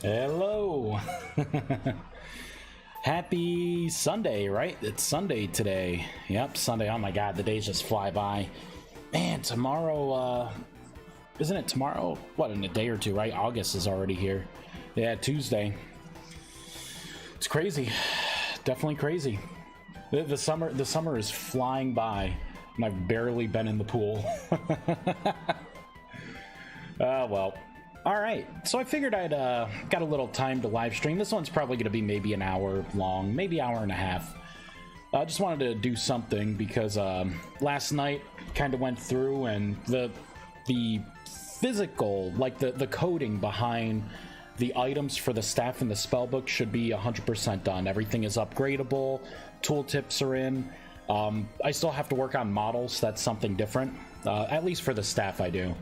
Hello. Happy Sunday, right? It's Sunday today. Yep, Sunday. Oh my god, the days just fly by. Man, tomorrow, isn't it tomorrow? What, in a day or two, right? August is already here. Yeah, Tuesday. It's crazy. Definitely crazy. The summer is flying by, and I've barely been in the pool. Well. Alright, so I figured I'd got a little time to live stream. This one's probably going to be maybe an hour long, maybe hour and a half. I just wanted to do something because last night kind of went through and the physical, like the coding behind the items for the staff in the spellbook should be 100% done. Everything is upgradable, tooltips are in. I still have to work on models, that's something different. At least for the staff I do.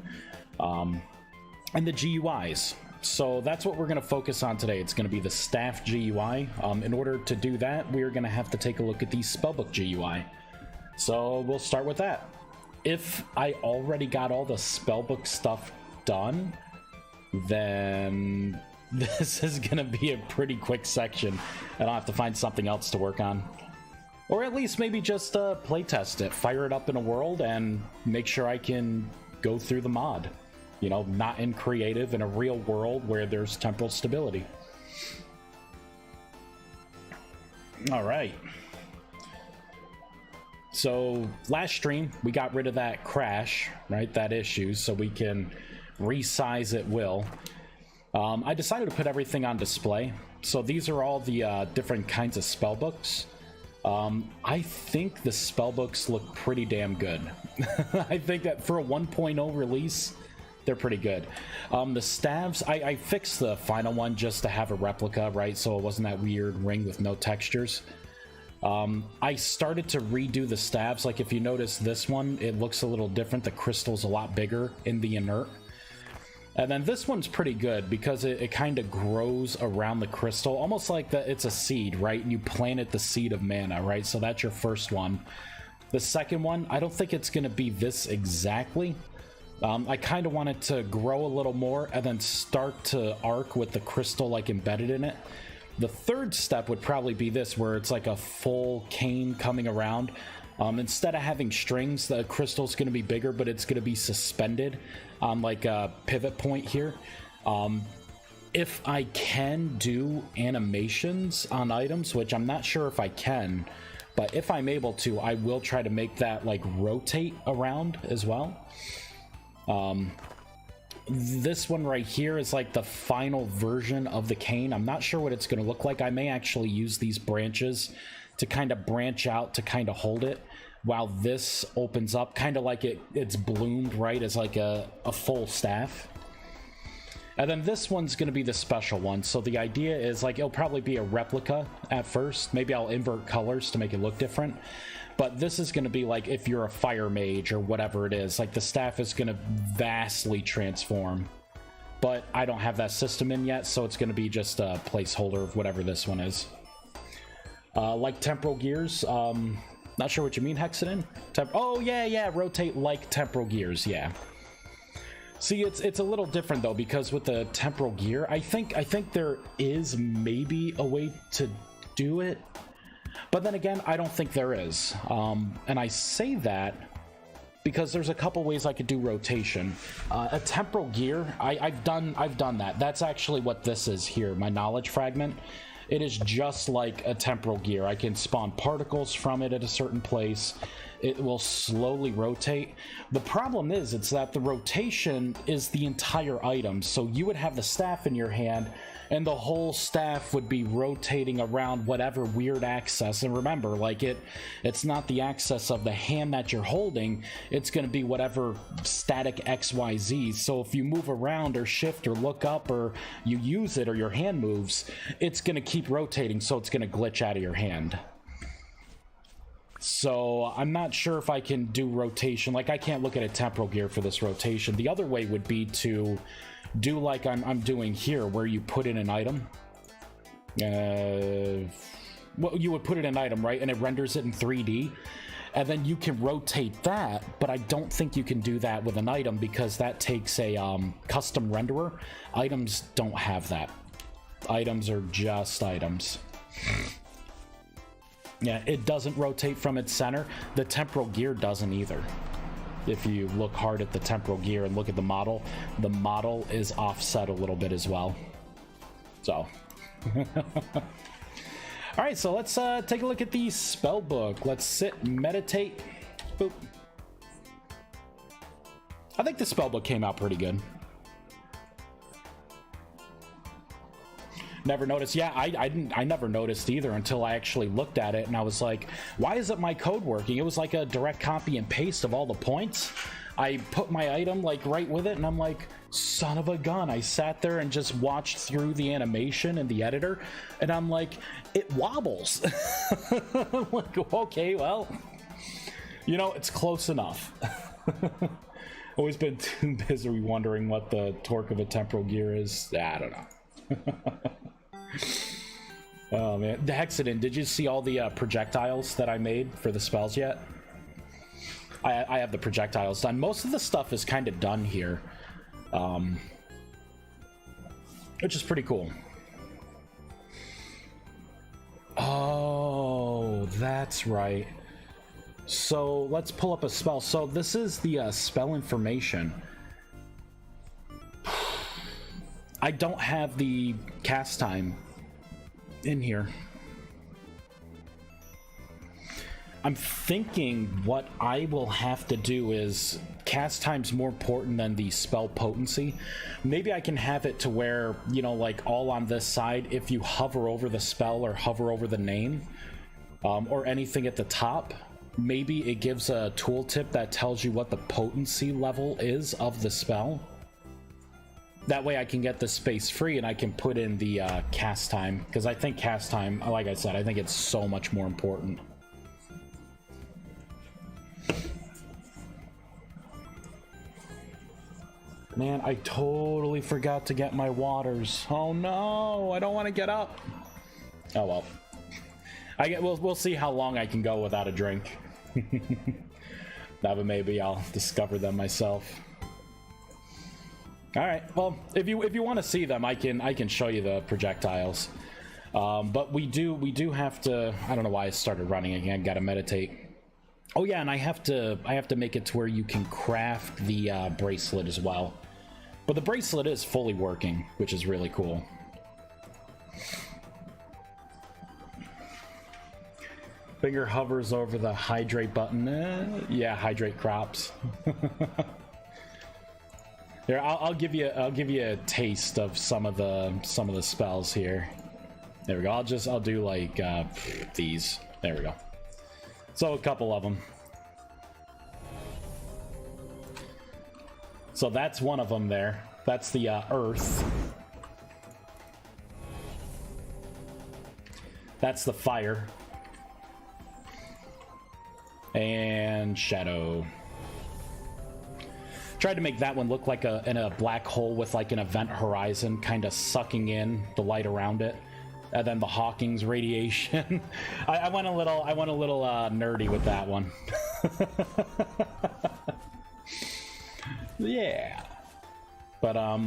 And the GUIs. So that's what we're going to focus on today. It's going to be the staff GUI. In order to do that, we're going to have to take a look at the spellbook GUI. So we'll start with that. If I already got all the spellbook stuff done, then this is going to be a pretty quick section, and I'll have to find something else to work on. Or at least maybe just playtest it, fire it up in a world, and make sure I can go through the mod. You know, not in creative, in a real world where there's temporal stability. All right. So last stream, we got rid of that crash, right? That issue, so we can resize at will. I decided to put everything on display. So these are all the different kinds of spellbooks. I think the spellbooks look pretty damn good. I think that for a 1.0 release, they're pretty good. The staves, I fixed the final one just to have a replica, right? So it wasn't that weird ring with no textures. I started to redo the staves. Like if you notice this one, it looks a little different. The crystal's a lot bigger in the inert. And then this one's pretty good because it kind of grows around the crystal, almost like it's a seed, right? And you planted the seed of mana, right? So that's your first one. The second one, I don't think it's going to be this exactly. I kind of want it to grow a little more and then start to arc with the crystal like embedded in it. The third step would probably be this, where it's like a full cane coming around. Instead of having strings, the crystal's going to be bigger, but it's going to be suspended on like a pivot point here. If I can do animations on items, which I'm not sure if I can, but if I'm able to, I will try to make that like rotate around as well. This one right here is like the final version of the cane. I'm not sure what it's going to look like. I may actually use these branches to kind of branch out to kind of hold it while this opens up, kind of like it's bloomed, right, as like a full staff. And then this one's going to be the special one. So the idea is like it'll probably be a replica at first. Maybe I'll invert colors to make it look different. But this is going to be like if you're a fire mage or whatever it is, like the staff is going to vastly transform. But I don't have that system in yet, so it's going to be just a placeholder of whatever this one is. Like temporal gears, not sure what you mean, Hexadin? Oh yeah, rotate like temporal gears, yeah. See, it's a little different though, because with the temporal gear, I think there is maybe a way to do it. But then again, I don't think there is. And I say that because there's a couple ways I could do rotation. A temporal gear, I've done that. That's actually what this is here, my knowledge fragment. It is just like a temporal gear. I can spawn particles from it at a certain place. It will slowly rotate. The problem is, it's that the rotation is the entire item. So you would have the staff in your hand, and the whole staff would be rotating around whatever weird axis. And remember, like it's not the axis of the hand that you're holding, it's going to be whatever static XYZ. So if you move around or shift or look up or you use it or your hand moves, it's going to keep rotating, so it's going to glitch out of your hand. So I'm not sure if I can do rotation. Like I can't look at a temporal gear for this rotation. The other way would be to do like I'm doing here, where you put in an item. Well, you would put in an item, right? And it renders it in 3D. And then you can rotate that, but I don't think you can do that with an item because that takes a custom renderer. Items don't have that. Items are just items. Yeah, it doesn't rotate from its center. The temporal gear doesn't either. If you look hard at the temporal gear and look at the model is offset a little bit as well. So. Alright, so let's take a look at the spell book. Let's sit, meditate. Boop. I think the spell book came out pretty good. Never noticed. Yeah, I never noticed either until I actually looked at it and I was like, why isn't my code working? It was like a direct copy and paste of all the points. I put my item like right with it and I'm like, son of a gun. I sat there and just watched through the animation in the editor and I'm like, it wobbles. I'm like, okay, well, you know, it's close enough. Always been too busy wondering what the torque of a temporal gear is. I don't know. Oh man, the Hexadin, did you see all the projectiles that I made for the spells yet? I have the projectiles done. Most of the stuff is kind of done here, which is pretty cool. Oh, that's right. So let's pull up a spell. So this is the spell information. I don't have the cast time in here. I'm thinking what I will have to do is cast time's more important than the spell potency. Maybe I can have it to where, you know, like all on this side, if you hover over the spell or hover over the name or anything at the top, maybe it gives a tooltip that tells you what the potency level is of the spell. That way I can get the space free and I can put in the cast time, because I think cast time, like I said, I think it's so much more important. Man, I totally forgot to get my waters. Oh no, I don't want to get up. Oh well. We'll see how long I can go without a drink. But maybe I'll discover them myself. All right. Well, if you want to see them, I can show you the projectiles. But we do have to. I don't know why I started running again. Got to meditate. Oh yeah, and I have to make it to where you can craft the bracelet as well. But the bracelet is fully working, which is really cool. Finger hovers over the hydrate button. Yeah, hydrate crops. Here, I'll give you a taste of some of the spells here. There we go. I'll do like these. There we go. So a couple of them. So that's one of them there. That's the earth. That's the fire. And shadow. Tried to make that one look like in a black hole with like an event horizon kind of sucking in the light around it. And then the Hawking's radiation. I went a little nerdy with that one. Yeah. But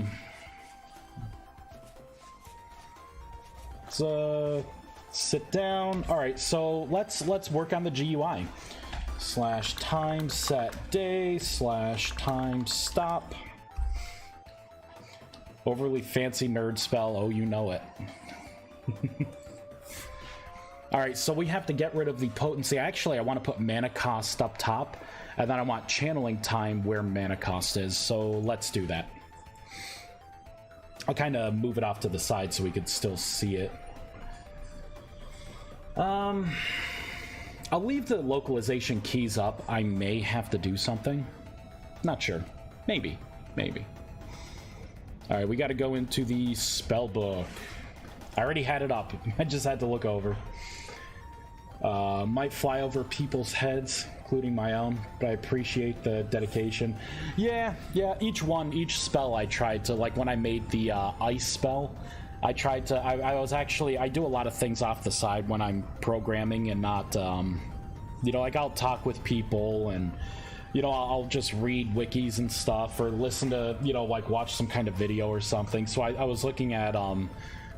so sit down. All right, so let's work on the GUI. /time set day /time stop. Overly fancy nerd spell. Oh, you know it. All right, so we have to get rid of the potency. Actually, I want to put mana cost up top, and then I want channeling time where mana cost is. So let's do that. I'll kind of move it off to the side so we could still see it. I'll leave the localization keys up. I may have to do something. Not sure. Maybe. All right, we got to go into the spell book. I already had it up. I just had to look over. Might fly over people's heads, including my own, but I appreciate the dedication. Yeah, each spell I tried to, like when I made the ice spell, I tried to, I do a lot of things off the side when I'm programming and not, you know, like I'll talk with people and, you know, I'll just read wikis and stuff or listen to, you know, like watch some kind of video or something. So I was looking at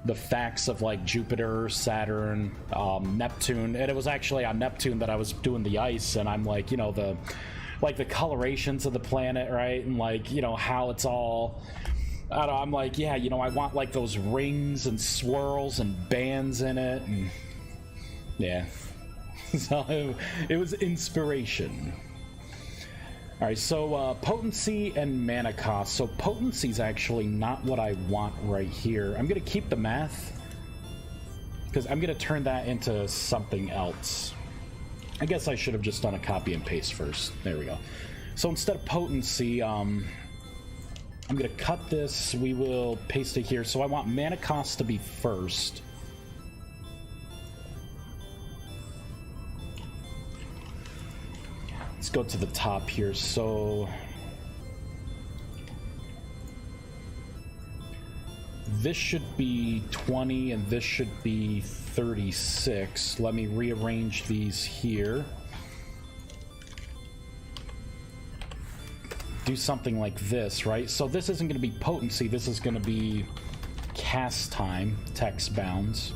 the facts of like Jupiter, Saturn, Neptune, and it was actually on Neptune that I was doing the ice, and I'm like, you know, the colorations of the planet, right, and like, you know, how it's all, I don't know, I'm like, yeah, you know, I want like those rings and swirls and bands in it, and yeah. So it was inspiration. All right, so potency and mana cost. So potency is actually not what I want right here. I'm gonna keep the math because I'm gonna turn that into something else. I guess I should have just done a copy and paste first. There we go. So instead of potency, I'm gonna cut this. We will paste it here. So I want mana cost to be first. Let's go to the top here. So this should be 20 and this should be 36. Let me rearrange these here. Do something like this, right? So this isn't going to be potency. This is going to be cast time, text bounds.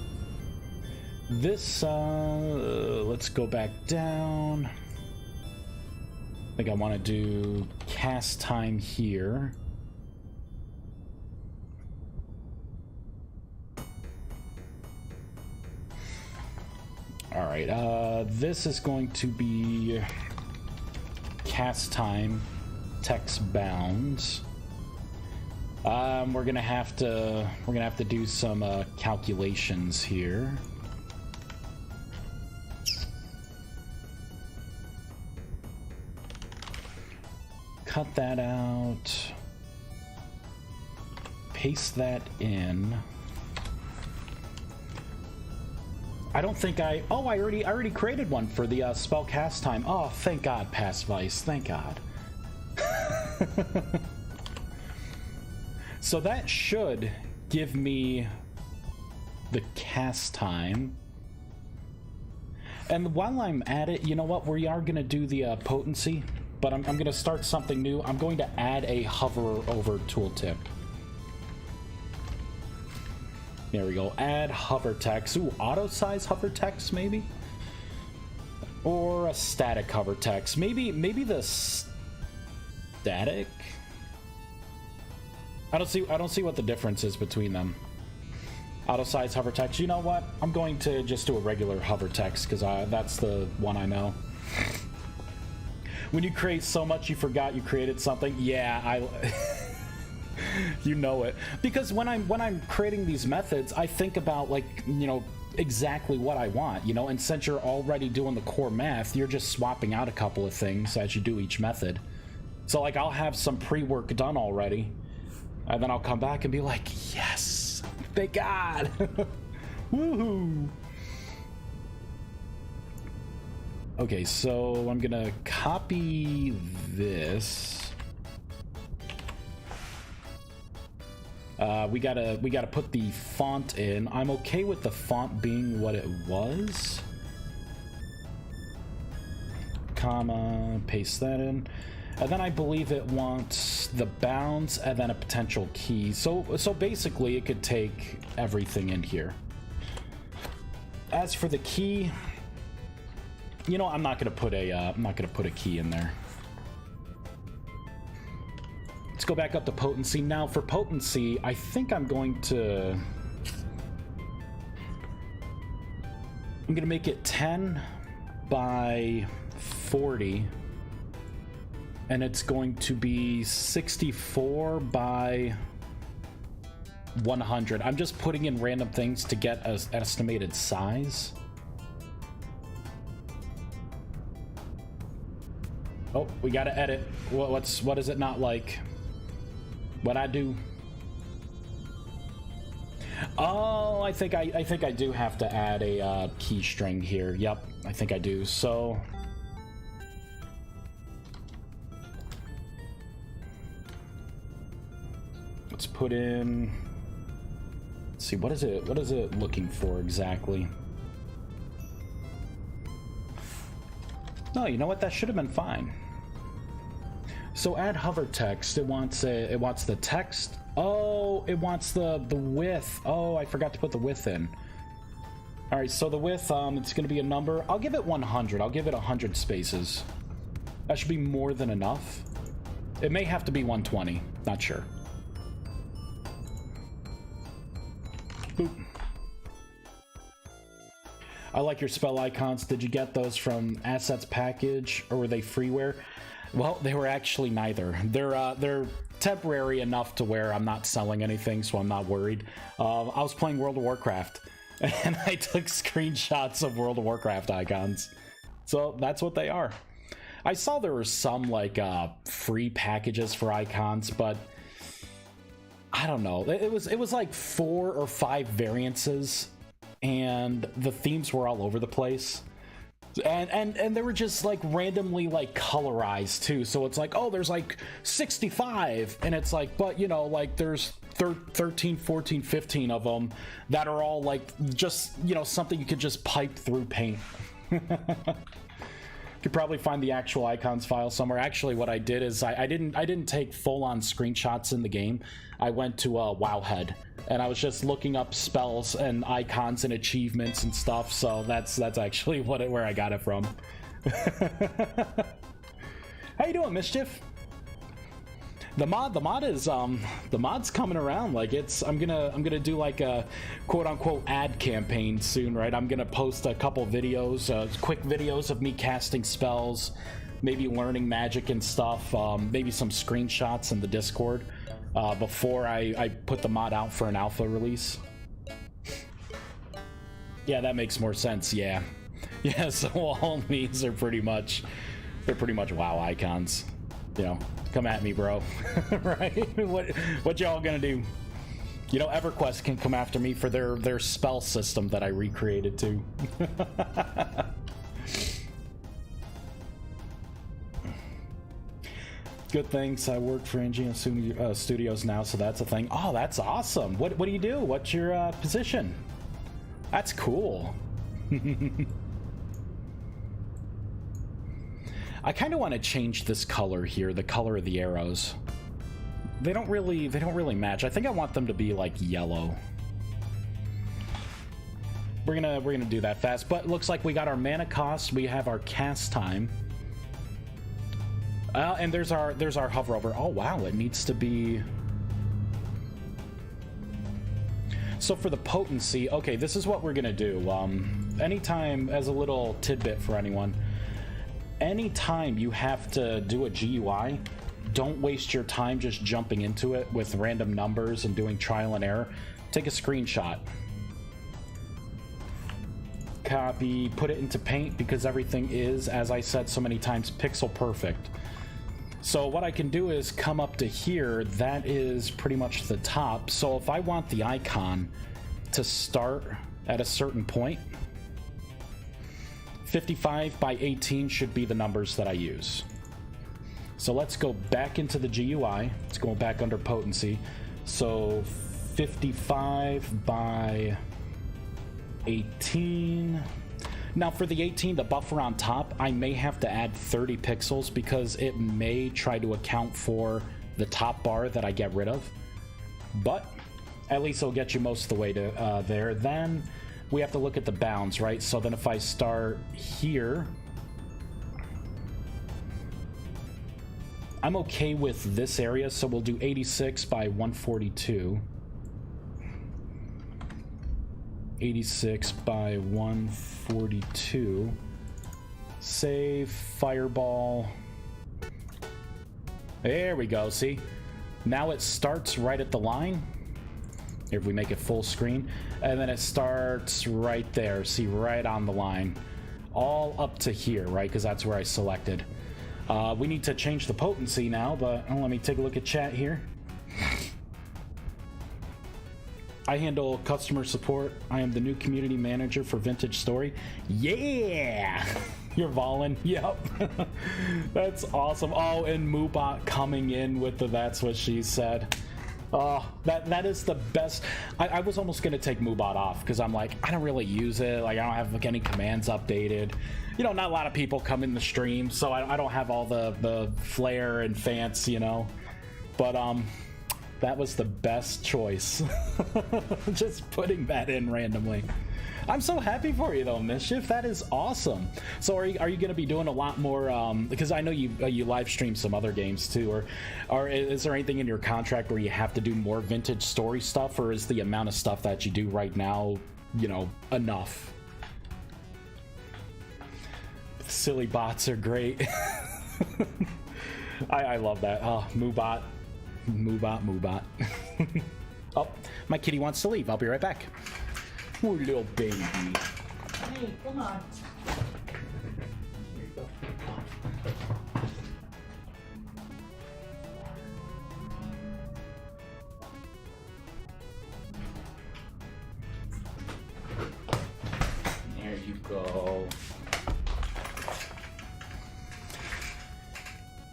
This, let's go back down. I think I want to do cast time here. All right, this is going to be cast time, text bounds. We're gonna have to do some calculations here. Cut that out. Paste that in. I don't think I already created one for the spell cast time. Oh, thank God, Past Vice. Thank God. So that should give me the cast time. And while I'm at it, you know what? We are going to do the potency, but I'm going to start something new. I'm going to add a hover over tooltip. There we go. Add hover text. Ooh, auto size hover text maybe? Or a static hover text. Maybe the static? I don't see what the difference is between them. Auto size hover text. You know what? I'm going to just do a regular hover text because that's the one I know. When you create so much you forgot you created something. Yeah, you know it. Because when I'm creating these methods, I think about, like, you know, exactly what I want, you know, and since you're already doing the core math, you're just swapping out a couple of things as you do each method. So like I'll have some pre-work done already, and then I'll come back and be like, yes, thank God. Woohoo. Okay, so I'm gonna copy this. We gotta put the font in. I'm okay with the font being what it was. Comma, paste that in. And then I believe it wants the bounds and then a potential key. So basically it could take everything in here. As for the key, you know, I'm not gonna put a key in there. Let's go back up to potency. Now for potency, I think I'm gonna make it 10 by 40. And it's going to be 64 by 100. I'm just putting in random things to get an estimated size. Oh, we gotta edit. What is it not like? What I do? Oh, I think I do have to add a key string here. Yep, I think I do. So let's put in. Let's see, what is it looking for exactly? No, you know what? That should have been fine. So add hover text. It wants the text Oh, it wants the width. Oh, I forgot to put the width in. All right, so the width, it's going to be a number. I'll give it 100. I'll give it 100 spaces. That should be more than enough. It may have to be 120. Not sure. Boop. I like your spell icons. Did you get those from Assets Package, or were they freeware? Well, they were actually neither. They're temporary enough to where I'm not selling anything, so I'm not worried. I was playing World of Warcraft, and I took screenshots of World of Warcraft icons. So that's what they are. I saw there were some like free packages for icons, but I don't know. It was like 4 or 5 variances, and the themes were all over the place. And they were just like randomly like colorized too. So it's like, oh, there's like 65, and it's like, but you know, like there's 13, 14, 15 of them that are all like just, you know, something you could just pipe through paint. Could probably find the actual icons file somewhere. Actually, what I did is I didn't take full-on screenshots in the game. I went to Wowhead, and I was just looking up spells and icons and achievements and stuff. So that's actually where I got it from. How you doing, Mischief? The mod is the mod's coming around. Like I'm gonna do like a quote-unquote ad campaign soon, right? I'm gonna post a couple videos, quick videos of me casting spells, maybe learning magic and stuff, maybe some screenshots in the Discord before I put the mod out for an alpha release. Yeah, that makes more sense. Yeah, so all these are pretty much WoW icons. You know, come at me, bro. Right? What y'all gonna do? You know, EverQuest can come after me for their spell system that I recreated too. Good things. I work for NGO Studios now, so that's a thing. Oh, that's awesome. What do you do? What's your position? That's cool. I kind of want to change this color here, the color of the arrows. They don't really match. I think I want them to be like yellow. We're gonna do that fast, but it looks like we got our mana cost, we have our cast time. And there's our hover over. Oh wow, it needs to be. So for the potency, okay, this is what we're gonna do. Anytime, as a little tidbit for anyone, anytime you have to do a GUI, don't waste your time just jumping into it with random numbers and doing trial and error. Take a screenshot. Copy, put it into Paint, because everything is, as I said so many times, pixel perfect. So what I can do is come up to here. That is pretty much the top. So if I want the icon to start at a certain point, 55 by 18 should be the numbers that I use. So let's go back into the GUI. Let's go back under potency. So 55 by 18. Now for the 18, the buffer on top, I may have to add 30 pixels because it may try to account for the top bar that I get rid of. But at least it'll get you most of the way to there. Then we have to look at the bounds, right? So then if I start here, I'm okay with this area, so we'll do 86 by 142. 86 by 142. Save, fireball. There we go, see? Now it starts right at the line. If we make it full screen, and then it starts right there, see, right on the line, all up to here, right, because that's where I selected. We need to change the potency now, but let me take a look at chat here. I handle customer support. I am the new community manager for Vintage Story. Yeah! You're Valen. Yep. That's awesome. Oh, and Moobot coming in with the that's what she said. Oh, that is the best. I was almost going to take Moobot off because I'm like, I don't really use it. Like, I don't have like any commands updated. You know, not a lot of people come in the stream, so I don't have all the flair and fancy, you know. But That was the best choice. Just putting that in randomly. I'm so happy for you though, Mischief. That is awesome. So are you going to be doing a lot more, because I know you live stream some other games too, or is there anything in your contract where you have to do more vintage story stuff, or is the amount of stuff that you do right now, you know, enough? Silly bots are great. I love that. Oh, Moobot. Oh, my kitty wants to leave. I'll be right back. Poor little baby. Hey, come on. Here you go. There you go.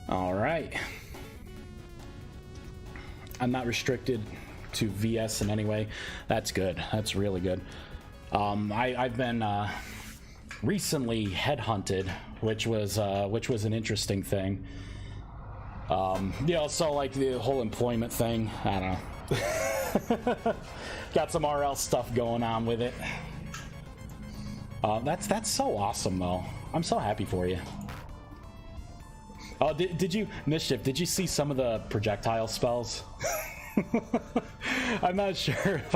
All right. I'm not restricted to VS in any way. That's good. That's really good. I've been recently headhunted, which was an interesting thing. You know, so like the whole employment thing. I don't know. Got some RL stuff going on with it. That's so awesome though. I'm so happy for you. Oh, did you, Mischief, did you see some of the projectile spells? I'm not sure if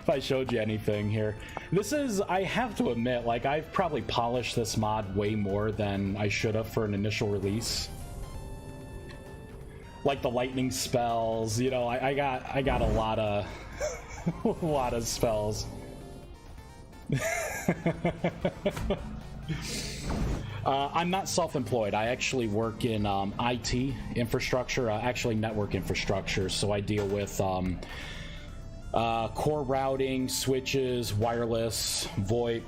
I showed you anything here. This is, I have to admit, like, I've probably polished this mod way more than I should have for an initial release. Like the lightning spells, you know, I got a lot of a lot of spells. I'm not self-employed. I actually work in IT infrastructure, actually network infrastructure. So I deal with core routing, switches, wireless, VoIP,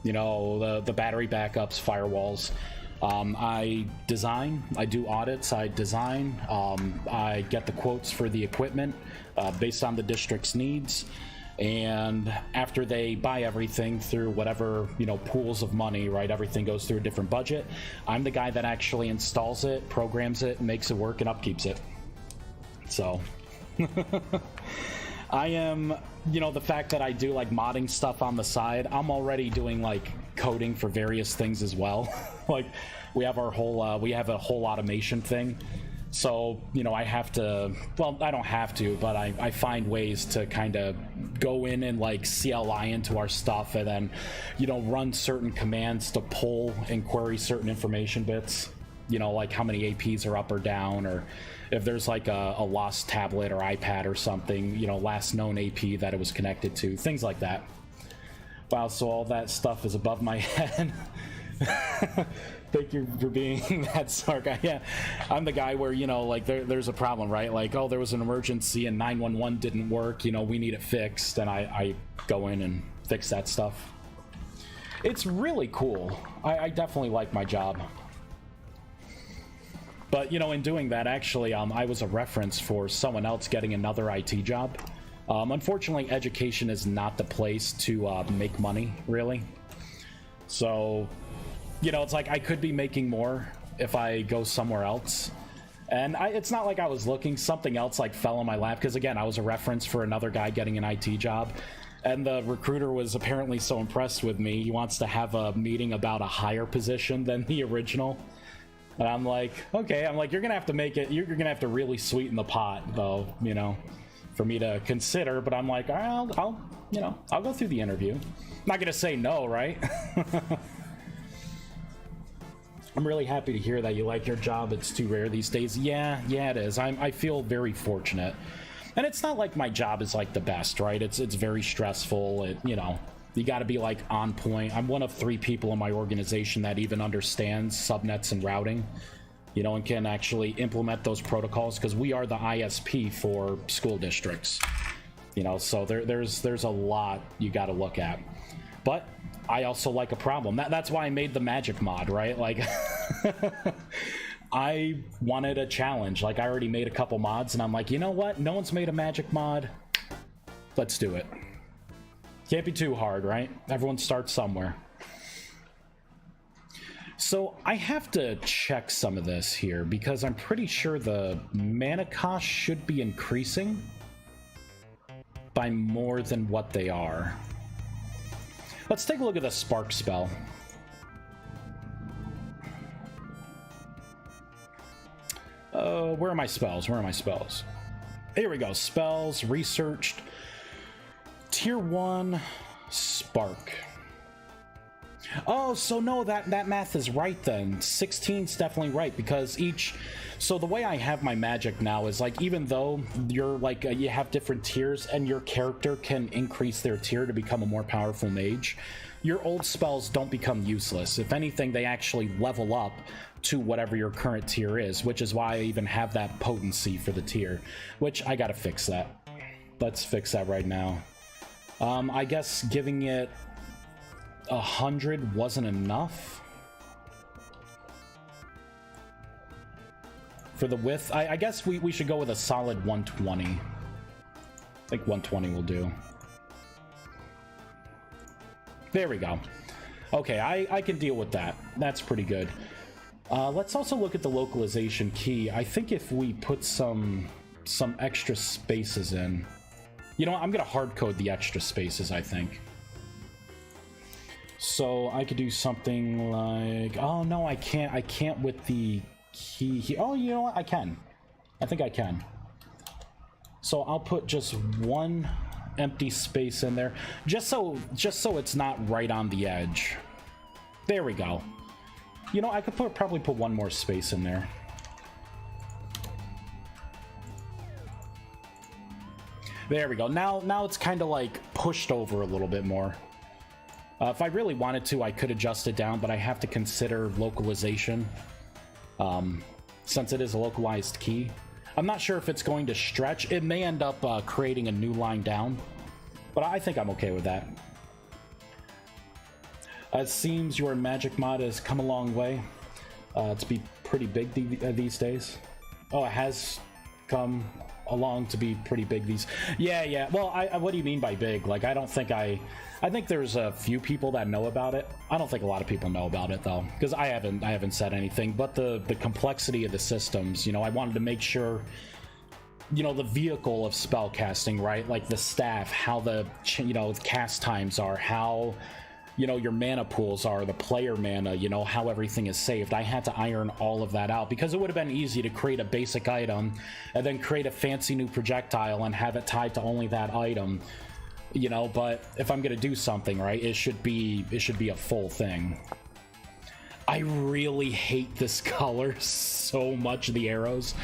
you know, the battery backups, firewalls. I design, I do audits, I design, I get the quotes for the equipment based on the district's needs. And after they buy everything through whatever, you know, pools of money, right, everything goes through a different budget. I'm the guy that actually installs it, programs it, makes it work, and upkeeps it. So I am, you know, the fact that I do like modding stuff on the side, I'm already doing like coding for various things as well. Like we have our whole we have a whole automation thing. So, you know, I have to, well, I don't have to, but I find ways to kind of go in and like CLI into our stuff and then, you know, run certain commands to pull and query certain information bits, you know, like how many APs are up or down, or if there's like a lost tablet or iPad or something, you know, last known AP that it was connected to, things like that. Wow, so all that stuff is above my head. Thank you for being that sark. Yeah, I'm the guy where, you know, like there's a problem, right? Like, oh, there was an emergency and 911 didn't work, you know, we need it fixed, and I go in and fix that stuff. It's really cool. I definitely like my job. But, you know, in doing that, actually, I was a reference for someone else getting another IT job. Unfortunately, education is not the place to make money, really. So, you know, it's like I could be making more if I go somewhere else. And it's not like I was looking, something else like fell in my lap, because again, I was a reference for another guy getting an IT job. And the recruiter was apparently so impressed with me, he wants to have a meeting about a higher position than the original. And I'm like, okay, I'm like, you're gonna have to make it, you're gonna have to really sweeten the pot, though, you know, for me to consider. But I'm like, I'll you know, I'll go through the interview. I'm not gonna say no, right? I'm really happy to hear that you like your job. It's too rare these days. Yeah, it is. I feel very fortunate. And it's not like my job is like the best, right? It's very stressful. You know, you got to be like on point. I'm one of 3 people in my organization that even understands subnets and routing, you know, and can actually implement those protocols, because we are the ISP for school districts, you know, so there's a lot you got to look at. But I also like a problem. That's why I made the magic mod, right? Like, I wanted a challenge. Like, I already made a couple mods, and I'm like, you know what? No one's made a magic mod. Let's do it. Can't be too hard, right? Everyone starts somewhere. So I have to check some of this here because I'm pretty sure the mana cost should be increasing by more than what they are. Let's take a look at the spark spell. Where are my spells? Where are my spells? Here we go. Spells, researched. Tier 1, Spark. Oh, so no, that math is right then. 16's definitely right because each... So the way I have my magic now is like, even though you're like, you have different tiers and your character can increase their tier to become a more powerful mage, your old spells don't become useless. If anything, they actually level up to whatever your current tier is, which is why I even have that potency for the tier, which I gotta fix that. Let's fix that right now. I guess giving it 100 wasn't enough for the width. I guess we should go with a solid 120. I think 120 will do. There we go. Okay, I can deal with that. That's pretty good. Let's also look at the localization key. I think if we put some extra spaces in, you know what, I'm gonna hard code the extra spaces, I think. So I could do something like, oh no, I can't with the key. Oh, you know what, I can. I think I can. So I'll put just one empty space in there, just so it's not right on the edge. There we go. You know, I could probably put one more space in there. There we go. Now it's kind of like pushed over a little bit more. If I really wanted to, I could adjust it down, but I have to consider localization. Since it is a localized key. I'm not sure if it's going to stretch. It may end up creating a new line down, but I think I'm okay with that. It seems your magic mod has come a long way to be pretty big these days. Oh, it has come along to be pretty big these... Yeah. Well, what do you mean by big? Like, I think there's a few people that know about it. I don't think a lot of people know about it, though, because I haven't said anything. But the complexity of the systems, you know, I wanted to make sure, you know, the vehicle of spell casting, right? Like the staff, how the, you know, cast times are, how... you know, your mana pools are, the player mana, you know, how everything is saved. I had to iron all of that out because it would have been easy to create a basic item and then create a fancy new projectile and have it tied to only that item, you know. But if I'm gonna do something, right, it should be a full thing. I really hate this color so much, the arrows.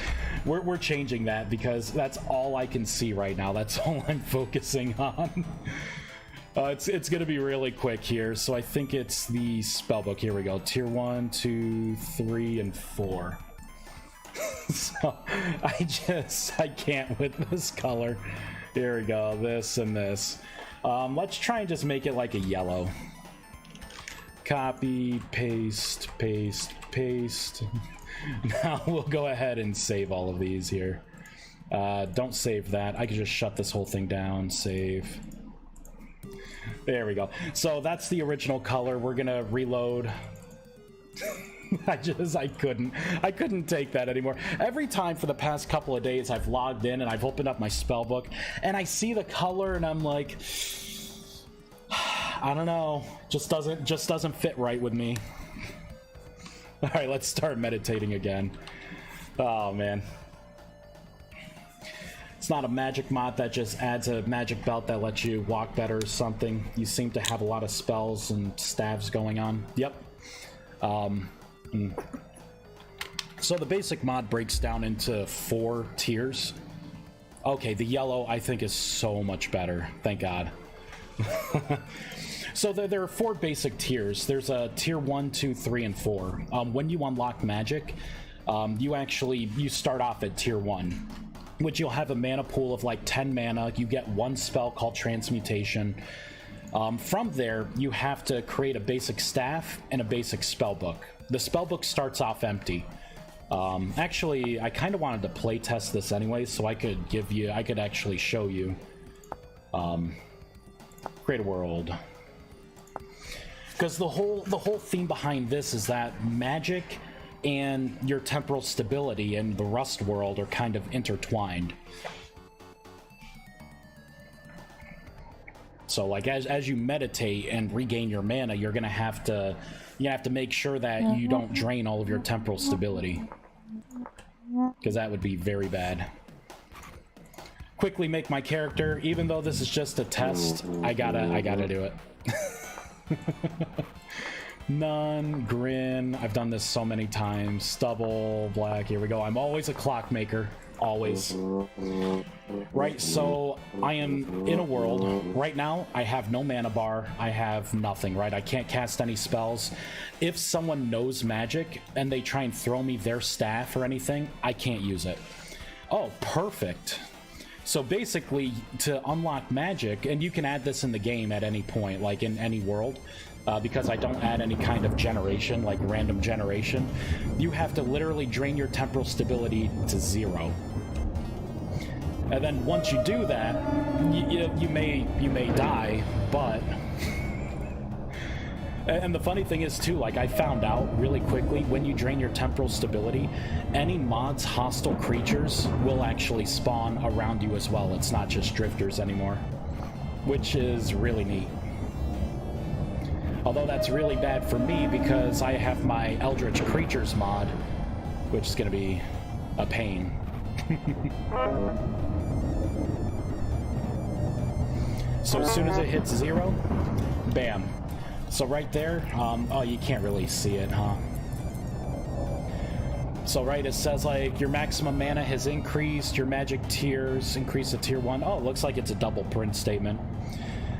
We're changing that because that's all I can see right now. That's all I'm focusing on. It's gonna be really quick here, so I think it's the spellbook. Here we go. Tier 1, 2, 3, and 4. So I can't with this color. Here we go. This and this. Let's try and just make it like a yellow. Copy, paste, paste, paste. Now we'll go ahead and save all of these here. Don't save that. I can just shut this whole thing down. Save. There we go. So that's the original color. We're gonna reload. I couldn't take that anymore. Every time for the past couple of days I've logged in and I've opened up my spell book and I see the color and I'm like, I don't know, just doesn't fit right with me. All right, let's start meditating again. Oh man. It's not a magic mod that just adds a magic belt that lets you walk better or something. You seem to have a lot of spells and staves going on. Yep. So the basic mod breaks down into 4 tiers. Okay, the yellow I think is so much better. Thank God. So there are 4 basic tiers. There's a tier 1, 2, 3, and 4. When you unlock magic, you start off at tier 1. Which you'll have a mana pool of like 10 mana. You get 1 spell called Transmutation. From there, you have to create a basic staff and a basic spell book. The spell book starts off empty. Actually, I kind of wanted to play test this anyway, so I could actually show you. Create a world. Because the whole theme behind this is that magic and your temporal stability in the Rust world are kind of intertwined. So like as you meditate and regain your mana, you're gonna have to make sure that you don't drain all of your temporal stability, because that would be very bad. Quickly make my character, even though this is just a test, I gotta do it. None, grin, I've done this so many times. Stubble, black, here we go. I'm always a clockmaker, always. Right, so I am in a world. Right now, I have no mana bar, I have nothing, right? I can't cast any spells. If someone knows magic and they try and throw me their staff or anything, I can't use it. Oh, perfect. So basically, to unlock magic, and you can add this in the game at any point, like in any world, because I don't add any kind of generation, like random generation, you have to literally drain your temporal stability to 0. And then once you do that, you may die, but... And the funny thing is too, like I found out really quickly, when you drain your temporal stability, any mod's hostile creatures will actually spawn around you as well. It's not just drifters anymore, which is really neat. Although that's really bad for me because I have my Eldritch Creatures mod, which is going to be a pain. So as soon as it hits 0, bam. So right there, oh, you can't really see it, huh? So right, it says like your maximum mana has increased, your magic tiers increase to tier 1. Oh, it looks like it's a double print statement.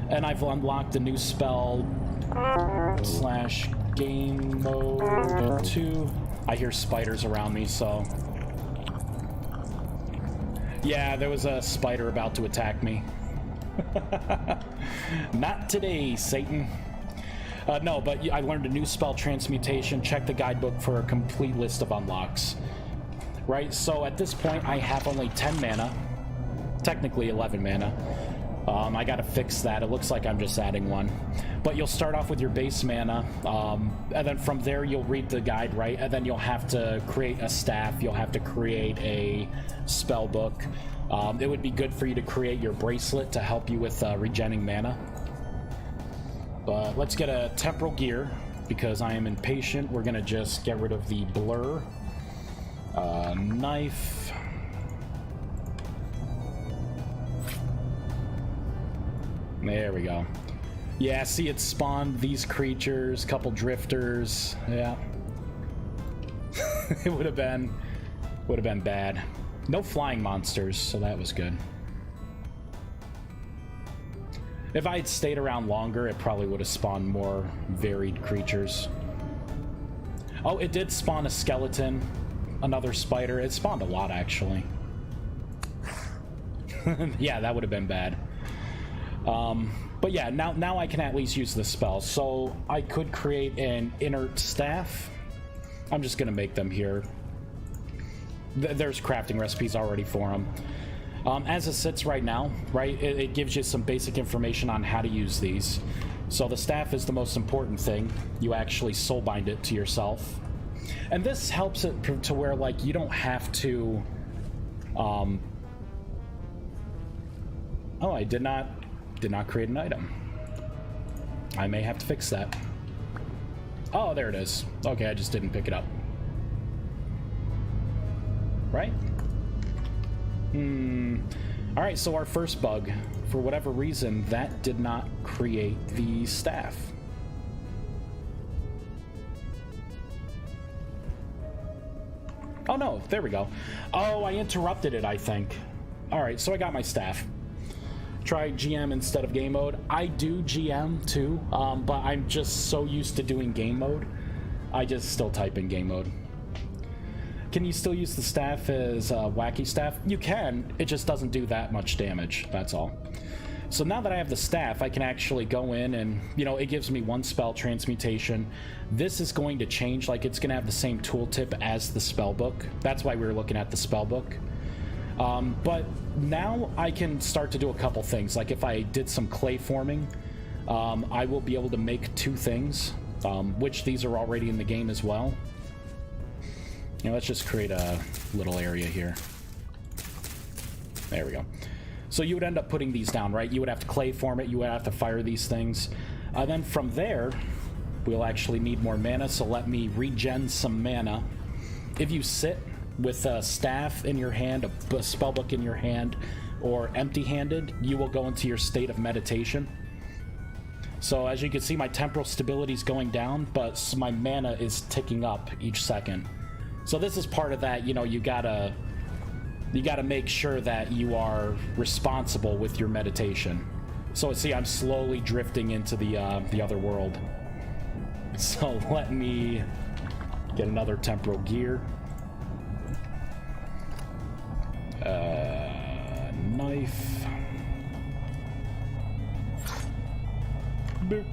And I've unlocked a new spell / game mode 2. I hear spiders around me, so... Yeah, there was a spider about to attack me. Not today, Satan. No, but I learned a new spell, Transmutation. Check the guidebook for a complete list of unlocks. Right, so at this point, I have only 10 mana. Technically 11 mana. I gotta fix that. It looks like I'm just adding 1. But you'll start off with your base mana, and then from there you'll read the guide, right? And then you'll have to create a staff. You'll have to create a spell book. It would be good for you to create your bracelet to help you with regenning mana. But let's get a temporal gear, because I am impatient. We're gonna just get rid of the blur. Knife. There we go. Yeah, see, it spawned these creatures, couple drifters. Yeah. It would have been bad. No flying monsters, so that was good. If I had stayed around longer, it probably would have spawned more varied creatures. Oh, it did spawn a skeleton, another spider. It spawned a lot, actually. Yeah, that would have been bad. But yeah, now I can at least use the spell. So I could create an inert staff. I'm just gonna make them here. There's crafting recipes already for them. As it sits right now, right, it gives you some basic information on how to use these. So the staff is the most important thing. You actually soulbind it to yourself. And this helps it to where, like, you don't have to... Oh, I did not create an item. I may have to fix that. Oh, there it is. Okay, I just didn't pick it up. Right? Alright, so our first bug. For whatever reason, that did not create the staff. Oh no, there we go. Oh, I interrupted it, I think. Alright, so I got my staff. Try GM instead of game mode. I do GM too, but I'm just so used to doing game mode, I just still type in game mode. Can you still use the staff as wacky staff? You can, it just doesn't do that much damage, that's all. So now that I have the staff, I can actually go in and, you know, it gives me one spell, Transmutation. This is going to change, like it's gonna have the same tooltip as the spell book. That's why we were looking at the spell book. But now I can start to do a couple things. Like if I did some clay forming, I will be able to make 2 things, which these are already in the game as well. Let's just create a little area here. There we go. So you would end up putting these down, right? You would have to clay form it. You would have to fire these things. Then from there, we'll actually need more mana. So let me regen some mana. If you sit with a staff in your hand, a spellbook in your hand, or empty-handed, you will go into your state of meditation. So as you can see, my temporal stability is going down, but my mana is ticking up each second. So this is part of that, you gotta make sure that you are responsible with your meditation. So see, I'm slowly drifting into the other world. So let me get another temporal gear. Knife. Boop.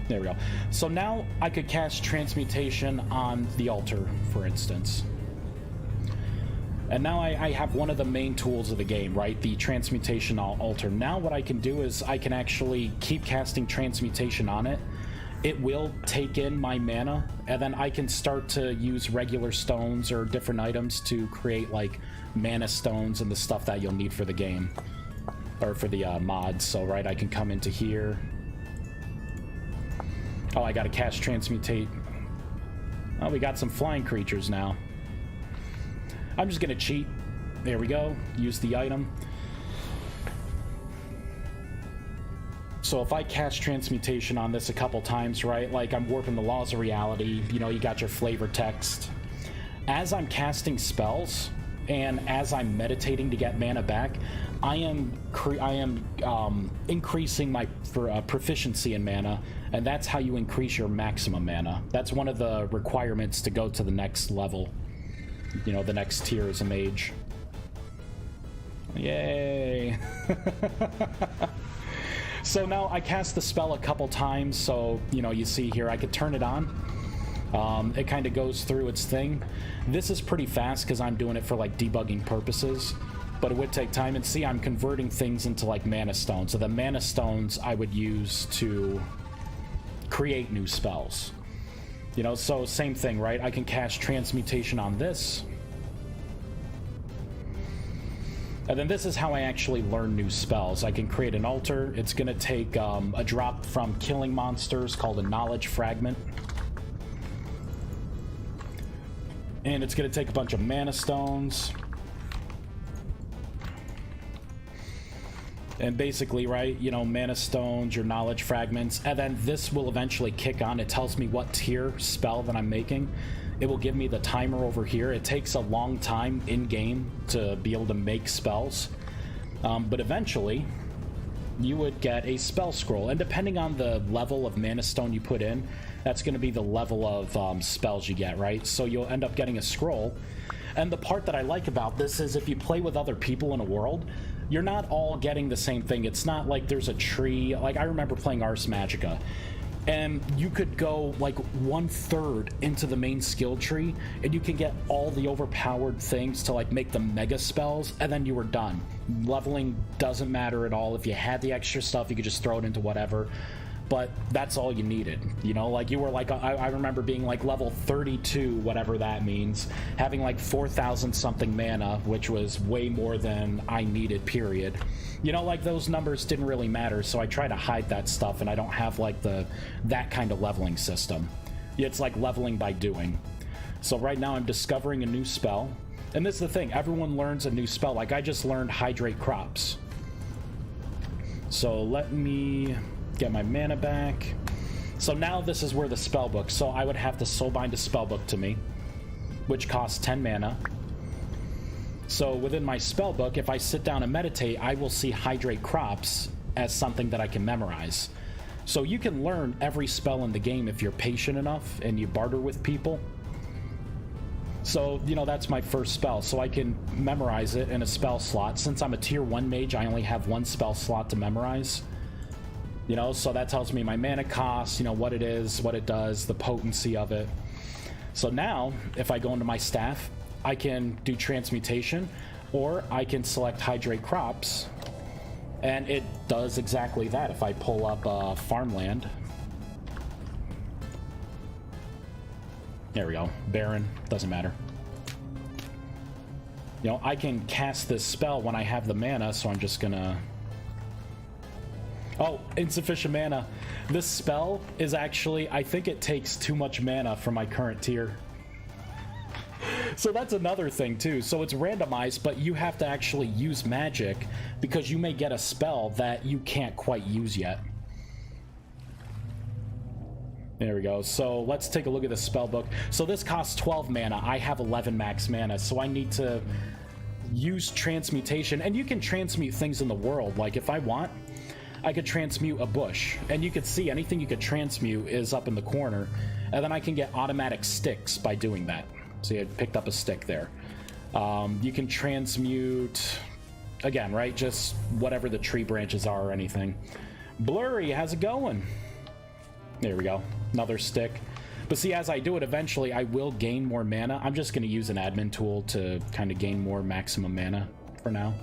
There we go. So now I could cast Transmutation on the altar, for instance. And now I have one of the main tools of the game, right? The Transmutation altar. Now what I can do is I can actually keep casting Transmutation on it. It will take in my mana, and then I can start to use regular stones or different items to create like mana stones and the stuff that you'll need for the game. Or for the mods. So, right, I can come into here. Oh, I gotta cast Transmutate. Oh, we got some flying creatures now. I'm just gonna cheat. There we go. Use the item. So if I cast Transmutation on this a couple times, right, like I'm warping the laws of reality, you got your flavor text. As I'm casting spells and as I'm meditating to get mana back, I am increasing my proficiency in mana, and that's how you increase your maximum mana. That's one of the requirements to go to the next level. The next tier as a mage. Yay! So now I cast the spell a couple times, so, you see here, I could turn it on. It kind of goes through its thing. This is pretty fast because I'm doing it for, like, debugging purposes. But it would take time, and see, I'm converting things into like mana stones. So the mana stones I would use to create new spells. So same thing, right? I can cast Transmutation on this. And then this is how I actually learn new spells. I can create an altar. It's going to take a drop from killing monsters called a Knowledge Fragment. And it's going to take a bunch of mana stones. And basically, right, mana stones, your knowledge fragments, and then this will eventually kick on. It tells me what tier spell that I'm making. It will give me the timer over here. It takes a long time in-game to be able to make spells. But eventually, you would get a spell scroll. And depending on the level of mana stone you put in, that's going to be the level of spells you get, right? So you'll end up getting a scroll. And the part that I like about this is if you play with other people in a world, you're not all getting the same thing. It's not like there's a tree. Like, I remember playing Ars Magica, and you could go like 1/3 into the main skill tree, and you can get all the overpowered things to like make the mega spells, and then you were done. Leveling doesn't matter at all. If you had the extra stuff, you could just throw it into whatever. But that's all you needed, like you were like, I remember being like level 32, whatever that means, having like 4,000 something mana, which was way more than I needed, period. Like those numbers didn't really matter, so I try to hide that stuff, and I don't have like that kind of leveling system. It's like leveling by doing. So right now I'm discovering a new spell, and this is the thing, everyone learns a new spell. Like I just learned Hydrate Crops. So let me get my mana back. So now this is where the spellbook. So I would have to soulbind a spellbook to me, which costs 10 mana. So within my spellbook, if I sit down and meditate, I will see Hydrate Crops as something that I can memorize. So you can learn every spell in the game if you're patient enough and you barter with people. So, that's my first spell. So I can memorize it in a spell slot. Since I'm a tier 1 mage, I only have 1 spell slot to memorize. So that tells me my mana cost, what it is, what it does, the potency of it. So now, if I go into my staff, I can do Transmutation, or I can select Hydrate Crops, And it does exactly that. If I pull up farmland. There we go. Barren. Doesn't matter. You know, I can cast this spell when I have the mana, so I'm just gonna... Oh, insufficient mana. This spell is actually... I think it takes too much mana for my current tier. So that's another thing, too. So it's randomized, but you have to actually use magic because you may get a spell that you can't quite use yet. There we go. So let's take a look at the spell book. So this costs 12 mana. I have 11 max mana, so I need to use transmutation. And you can transmute things in the world. Like if I want, I could transmute a bush. And you could see anything you could transmute is up in the corner. And then I can get automatic sticks by doing that. See, I picked up a stick there. You can transmute, again, right? Just whatever the tree branches are or anything. Blurry, how's it going? There we go. Another stick. But see, as I do it, eventually I will gain more mana. I'm just going to use an admin tool to kind of gain more maximum mana for now.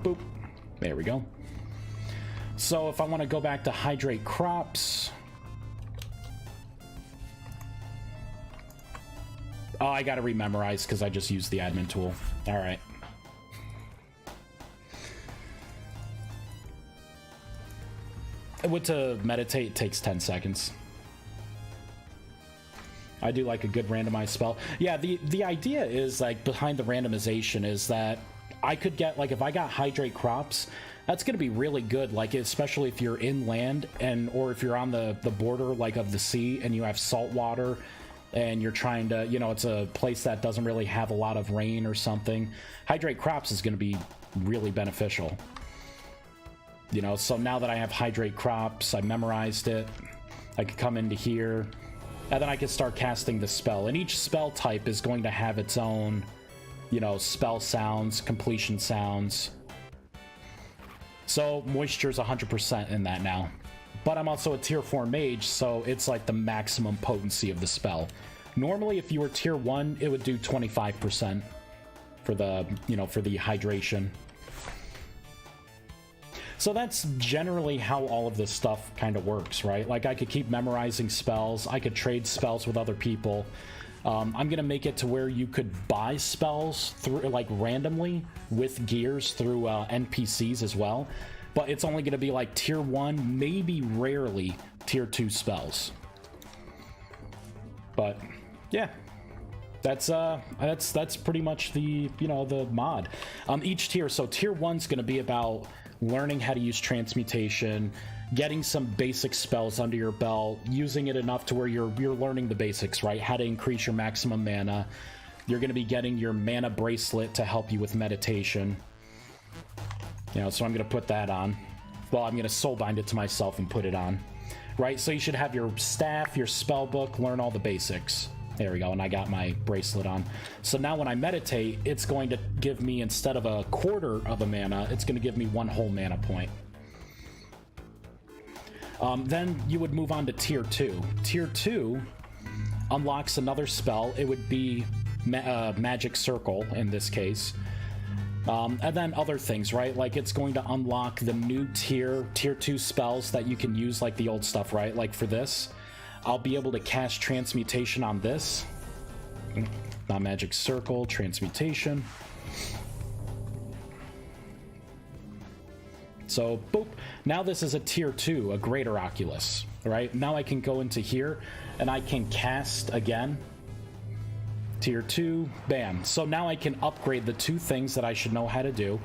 Boop. There we go. So if I want to go back to hydrate crops... Oh, I gotta rememorize because I just used the admin tool. All right. To meditate takes 10 seconds. I do like a good randomized spell. Yeah, the idea is, like, behind the randomization is that I could get, like, if I got hydrate crops, that's going to be really good, like, especially if you're inland and or if you're on the border, like, of the sea and you have salt water and you're trying to, you know, it's a place that doesn't really have a lot of rain or something. Hydrate crops is going to be really beneficial. You know, so now that I have hydrate crops, I memorized it, I could come into here, and then I can start casting the spell. And each spell type is going to have its own, you know, spell sounds, completion sounds. So moisture's 100% in that now. But I'm also a tier 4 mage, so it's like the maximum potency of the spell. Normally, if you were tier 1, it would do 25% for the, you know, for the hydration. So that's generally how all of this stuff kind of works, right? Like, I could keep memorizing spells, I could trade spells with other people. I'm gonna make it to where you could buy spells through, like, randomly with gears through NPCs as well. But it's only gonna be like tier 1, maybe rarely tier 2 spells. But yeah, that's pretty much the, you know, the mod. Each tier, so tier 1's gonna be about learning how to use transmutation, getting some basic spells under your belt, using it enough to where you're learning the basics, right? How to increase your maximum mana. You're going to be getting your mana bracelet to help you with meditation. You know, so I'm going to put that on. Well, I'm going to soulbind it to myself and put it on. Right? So you should have your staff, your spell book, learn all the basics. There we go, and I got my bracelet on. So now when I meditate, it's going to give me, instead of a quarter of a mana, it's going to give me 1 whole mana point. Then you would move on to tier 2. Tier 2 unlocks another spell. It would be Magic Circle in this case. And then other things, right? Like, it's going to unlock the new tier 2 spells that you can use, like the old stuff, right? Like for this, I'll be able to cast Transmutation on this. Not Magic Circle, Transmutation. So, boop. Now this is a tier 2, a Greater Oculus, right? Now I can go into here, and I can cast again. Tier 2, bam. So now I can upgrade the 2 things that I should know how to do.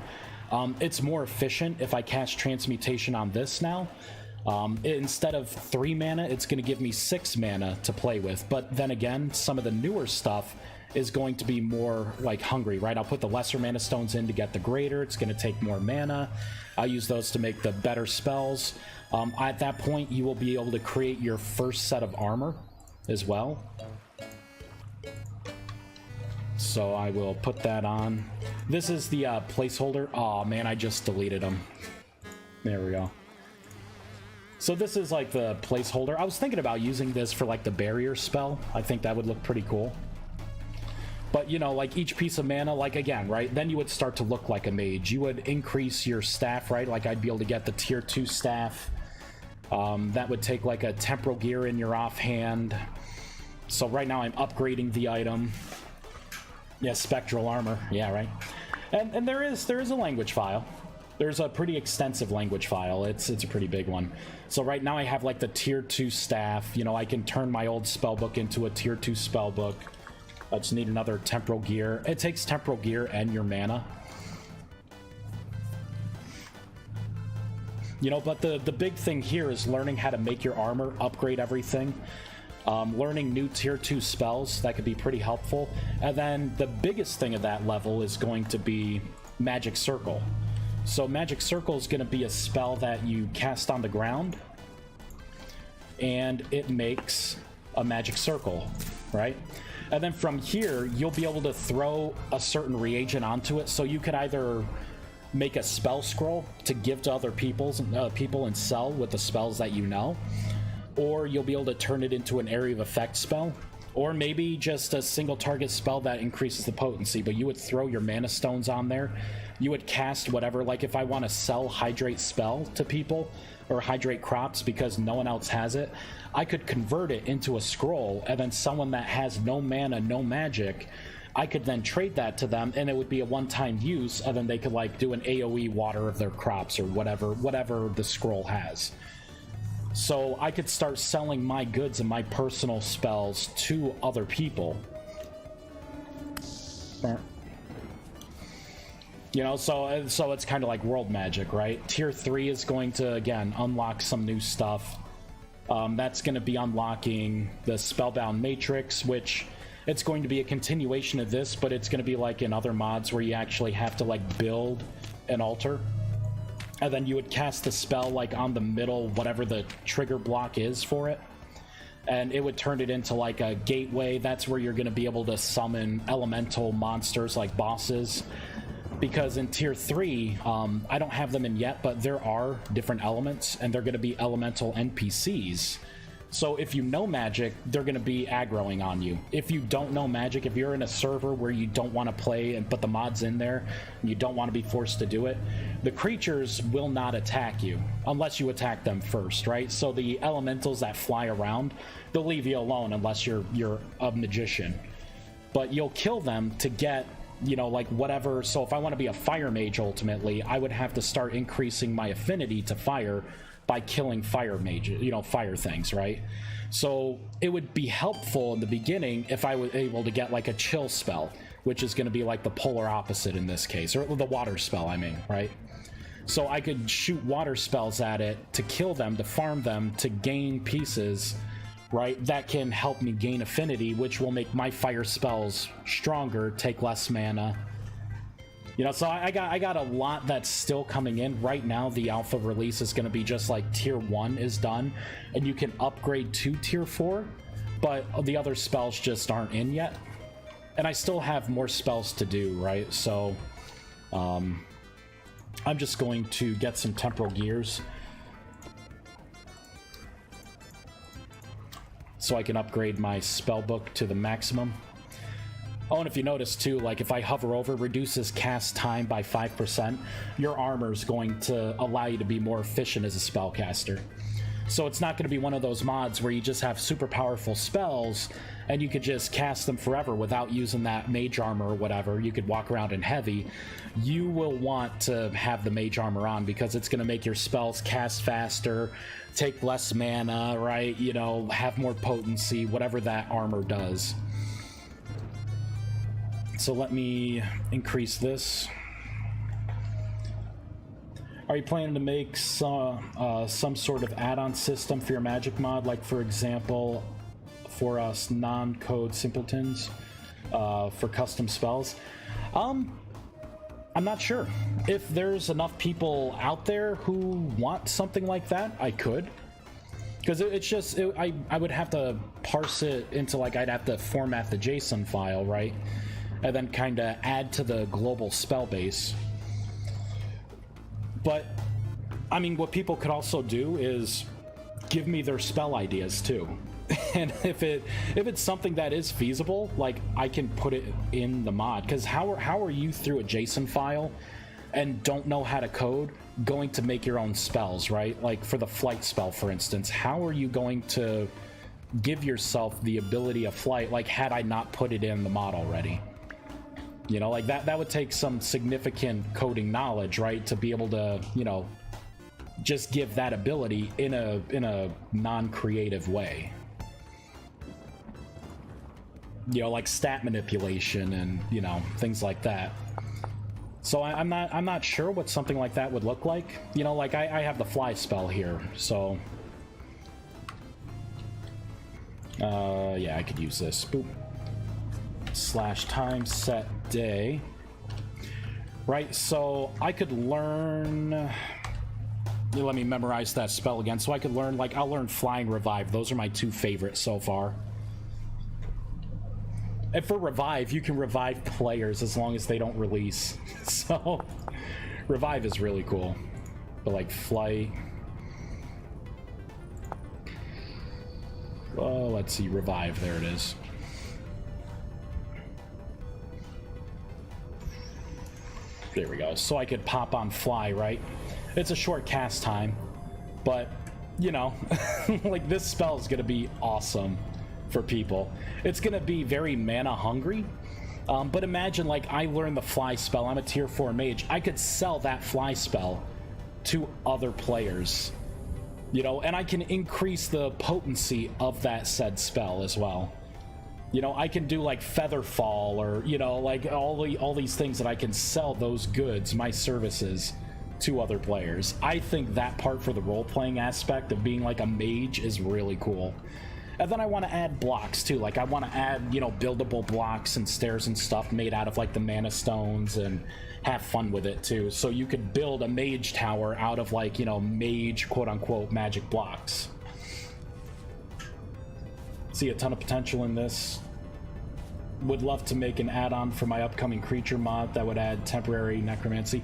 It's more efficient if I cast Transmutation on this now. Instead of 3 mana, it's going to give me 6 mana to play with. But then again, some of the newer stuff is going to be more, like, hungry, right? I'll put the lesser mana stones in to get the greater. It's going to take more mana. I'll use those to make the better spells. At that point, you will be able to create your first set of armor as well. So I will put that on. This is the placeholder. Oh man, I just deleted them. There we go. So this is like the placeholder. I was thinking about using this for like the barrier spell. I think that would look pretty cool. But, you know, like each piece of mana, like again, right? Then you would start to look like a mage. You would increase your staff, right? Like I'd be able to get the tier 2 staff. That would take like a temporal gear in your offhand. So right now I'm upgrading the item. Yeah, spectral armor. Yeah, right. And there is a language file. There's a pretty extensive language file. It's a pretty big one. So right now I have like the tier 2 staff. You know, I can turn my old spellbook into a tier 2 spellbook. I just need another temporal gear. It takes temporal gear and your mana. You know, but the big thing here is learning how to make your armor, upgrade everything. Learning new tier 2 spells, that could be pretty helpful. And then the biggest thing of that level is going to be Magic Circle. So Magic Circle is going to be a spell that you cast on the ground, and it makes a magic circle, right? And then from here, you'll be able to throw a certain reagent onto it. So you could either make a spell scroll to give to other people and sell with the spells that you know, or you'll be able to turn it into an area of effect spell, or maybe just a single target spell that increases the potency. But you would throw your mana stones on there. You would cast whatever, like if I want to sell Hydrate Spell to people, or Hydrate Crops because no one else has it, I could convert it into a scroll, and then someone that has no mana, no magic, I could then trade that to them, and it would be a one-time use, and then they could like do an AoE water of their crops or whatever the scroll has. So I could start selling my goods and my personal spells to other people. You know, so it's kind of like world magic, right? Tier 3 is going to, again, unlock some new stuff. That's going to be unlocking the Spellbound Matrix, which it's going to be a continuation of this, but it's going to be like in other mods where you actually have to like build an altar. And then you would cast the spell like on the middle, whatever the trigger block is for it. And it would turn it into like a gateway. That's where you're going to be able to summon elemental monsters like bosses. Because in tier 3, I don't have them in yet, but there are different elements, and they're going to be elemental NPCs. So if you know magic, they're going to be aggroing on you. If you don't know magic, if you're in a server where you don't want to play and put the mods in there, and you don't want to be forced to do it, the creatures will not attack you unless you attack them first, right? So the elementals that fly around, they'll leave you alone unless you're a magician. But you'll kill them to get, you know, like whatever. So if I want to be a fire mage, ultimately, I would have to start increasing my affinity to fire by killing fire mages, you know, fire things, right? So it would be helpful in the beginning if I was able to get like a chill spell, which is going to be like the polar opposite in this case, or the water spell, I mean, right? So I could shoot water spells at it to kill them, to farm them, to gain pieces, right? That can help me gain affinity, which will make my fire spells stronger, take less mana. You know, so I got a lot that's still coming in. Right now, the alpha release is going to be just like tier 1 is done, and you can upgrade to tier 4, but the other spells just aren't in yet. And I still have more spells to do, right? So, I'm just going to get some temporal gears so I can upgrade my spellbook to the maximum. Oh, and if you notice too, like if I hover over, reduces cast time by 5%, your armor is going to allow you to be more efficient as a spellcaster. So it's not going to be one of those mods where you just have super powerful spells and you could just cast them forever without using that mage armor or whatever. You could walk around in heavy. You will want to have the mage armor on because it's going to make your spells cast faster, take less mana, right? You know, have more potency, whatever that armor does. So let me increase this. Are you planning to make some sort of add-on system for your magic mod, like for example, for us non-code simpletons, for custom spells? I'm not sure. If there's enough people out there who want something like that, I could. Because it's just, I would have to parse it into, like, I'd have to format the JSON file, right? And then kind of add to the global spell base. But, I mean, what people could also do is give me their spell ideas, too. And if it's something that is feasible, like, I can put it in the mod. Because how are you through a JSON file and don't know how to code going to make your own spells, right? Like for the flight spell, for instance, how are you going to give yourself the ability of flight, like, had I not put it in the mod already? You know, like that would take some significant coding knowledge, right, to be able to, you know, just give that ability in a non-creative way. You know, like stat manipulation and, you know, things like that. So I'm not sure what something like that would look like. You know, like I have the fly spell here, so yeah, I could use this. Boop. / time set day. Right, so I could learn. Let me memorize that spell again. So I could learn, like, I'll learn Fly and Revive. Those are my two favorites so far. And for Revive, you can revive players as long as they don't release. So, Revive is really cool. But, like, Flight... Oh, let's see. Revive. There it is. There we go. So I could pop on Fly, right? It's a short cast time. But, you know, like, this spell is going to be awesome for people. It's gonna be very mana hungry, but imagine, like, I learned the fly spell. I'm a tier 4 mage. I could sell that fly spell to other players, you know, and I can increase the potency of that said spell as well. You know, I can do like feather fall, or, you know, like all these things that I can sell those goods, my services, to other players. I think that part for the role-playing aspect of being like a mage is really cool. And then I want to add blocks too. Like, I want to add, you know, buildable blocks and stairs and stuff made out of like the mana stones, and have fun with it too. So you could build a mage tower out of, like, you know, mage quote unquote magic blocks. See a ton of potential in this. Would love to make an add-on for my upcoming creature mod that would add temporary necromancy.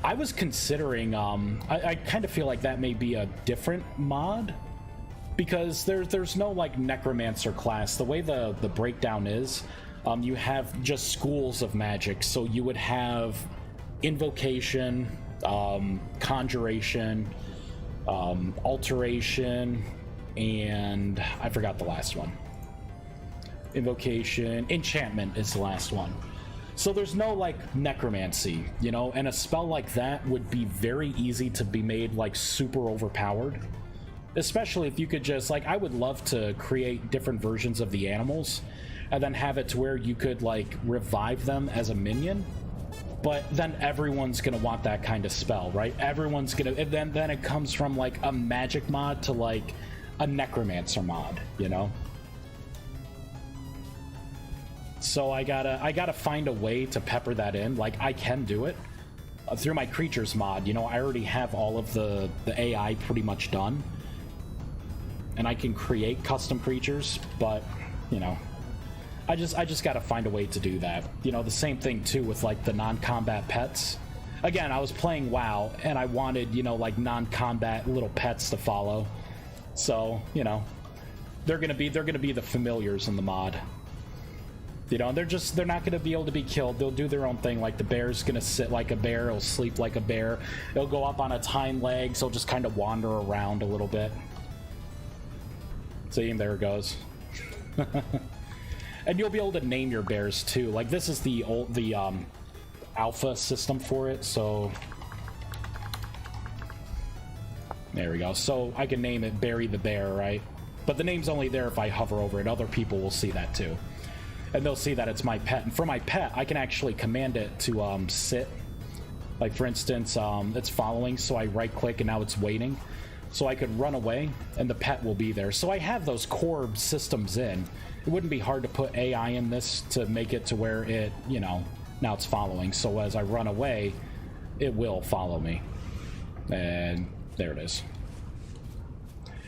I was considering, I kind of feel like that may be a different mod, because there's no, like, necromancer class. The way the breakdown is, you have just schools of magic. So you would have invocation, conjuration, alteration, and I forgot the last one. Invocation, enchantment is the last one. So there's no, like, necromancy, you know, and a spell like that would be very easy to be made, like, super overpowered. Especially if you could just, like, I would love to create different versions of the animals and then have it to where you could, like, revive them as a minion. But then everyone's gonna want that kind of spell, right? Everyone's gonna, and then it comes from, like, a magic mod to, like, a necromancer mod, you know? So I gotta find a way to pepper that in. Like, I can do it through my creatures mod. You know, I already have all of the AI pretty much done, and I can create custom creatures, but, you know, I just gotta find a way to do that. You know, the same thing too with, like, the non-combat pets. Again, I was playing WoW and I wanted, you know, like, non-combat little pets to follow. So, you know, they're gonna be the familiars in the mod. You know, they're not gonna be able to be killed. They'll do their own thing. Like, the bear's gonna sit like a bear, it'll sleep like a bear, it'll go up on its hind legs, it'll just kind of wander around a little bit. See, and there it goes. And you'll be able to name your bears too. Like, this is the alpha system for it, so there we go. So I can name it Barry the Bear, right? But the name's only there if I hover over it. Other people will see that too, and they'll see that it's my pet. And for my pet, I can actually command it to sit. Like, for instance, it's following, so I right click and now it's waiting. So I could run away and the pet will be there. So I have those core systems in. It wouldn't be hard to put AI in this to make it to where it, you know, now it's following. So as I run away, it will follow me. And there it is.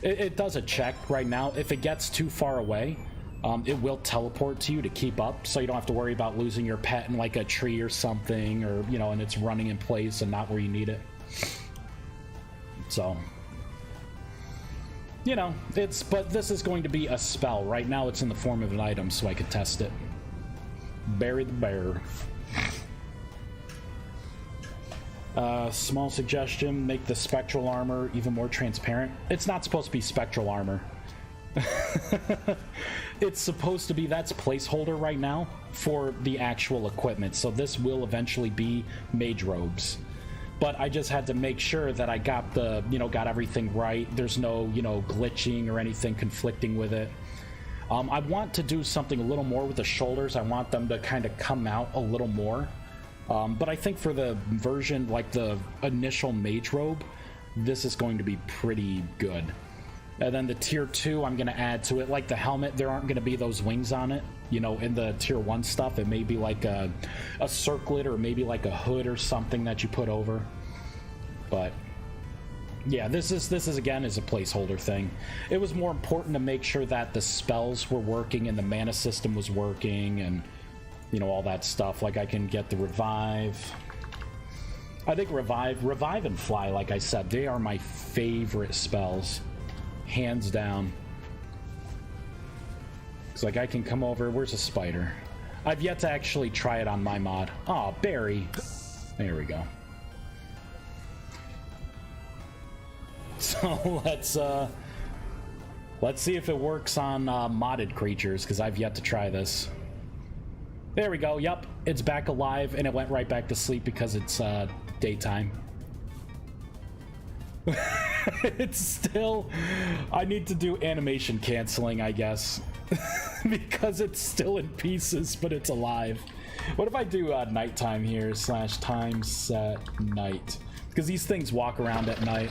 It does a check right now. If it gets too far away, it will teleport to you to keep up, so you don't have to worry about losing your pet in, like, a tree or something, or, you know, and it's running in place and not where you need it. So you know, but this is going to be a spell. Right now it's in the form of an item, so I could test it. Bury the bear. Small suggestion, make the spectral armor even more transparent. It's not supposed to be spectral armor. It's supposed to be, that's placeholder right now for the actual equipment. So this will eventually be mage robes. But I just had to make sure that I got the, you know, got everything right. There's no, you know, glitching or anything conflicting with it. I want to do something a little more with the shoulders. I want them to kind of come out a little more. But I think for the version, like the initial mage robe, this is going to be pretty good. And then the tier 2, I'm going to add to it, like the helmet, there aren't going to be those wings on it. You know, in the tier 1 stuff, it may be like a circlet or maybe like a hood or something that you put over. But yeah, this is again is a placeholder thing. It was more important to make sure that the spells were working and the mana system was working and, you know, all that stuff. Like I can get the revive. I think revive and fly, like I said, they are my favorite spells. Hands down. It's like I can come over. Where's a spider? I've yet to actually try it on my mod. Oh, Barry. There we go. So let's see if it works on modded creatures, because I've yet to try this. There we go. Yup, it's back alive, and it went right back to sleep because it's daytime. It's still... I need to do animation canceling, I guess. Because it's still in pieces, but it's alive. What if I do nighttime here, / time set night? Because these things walk around at night.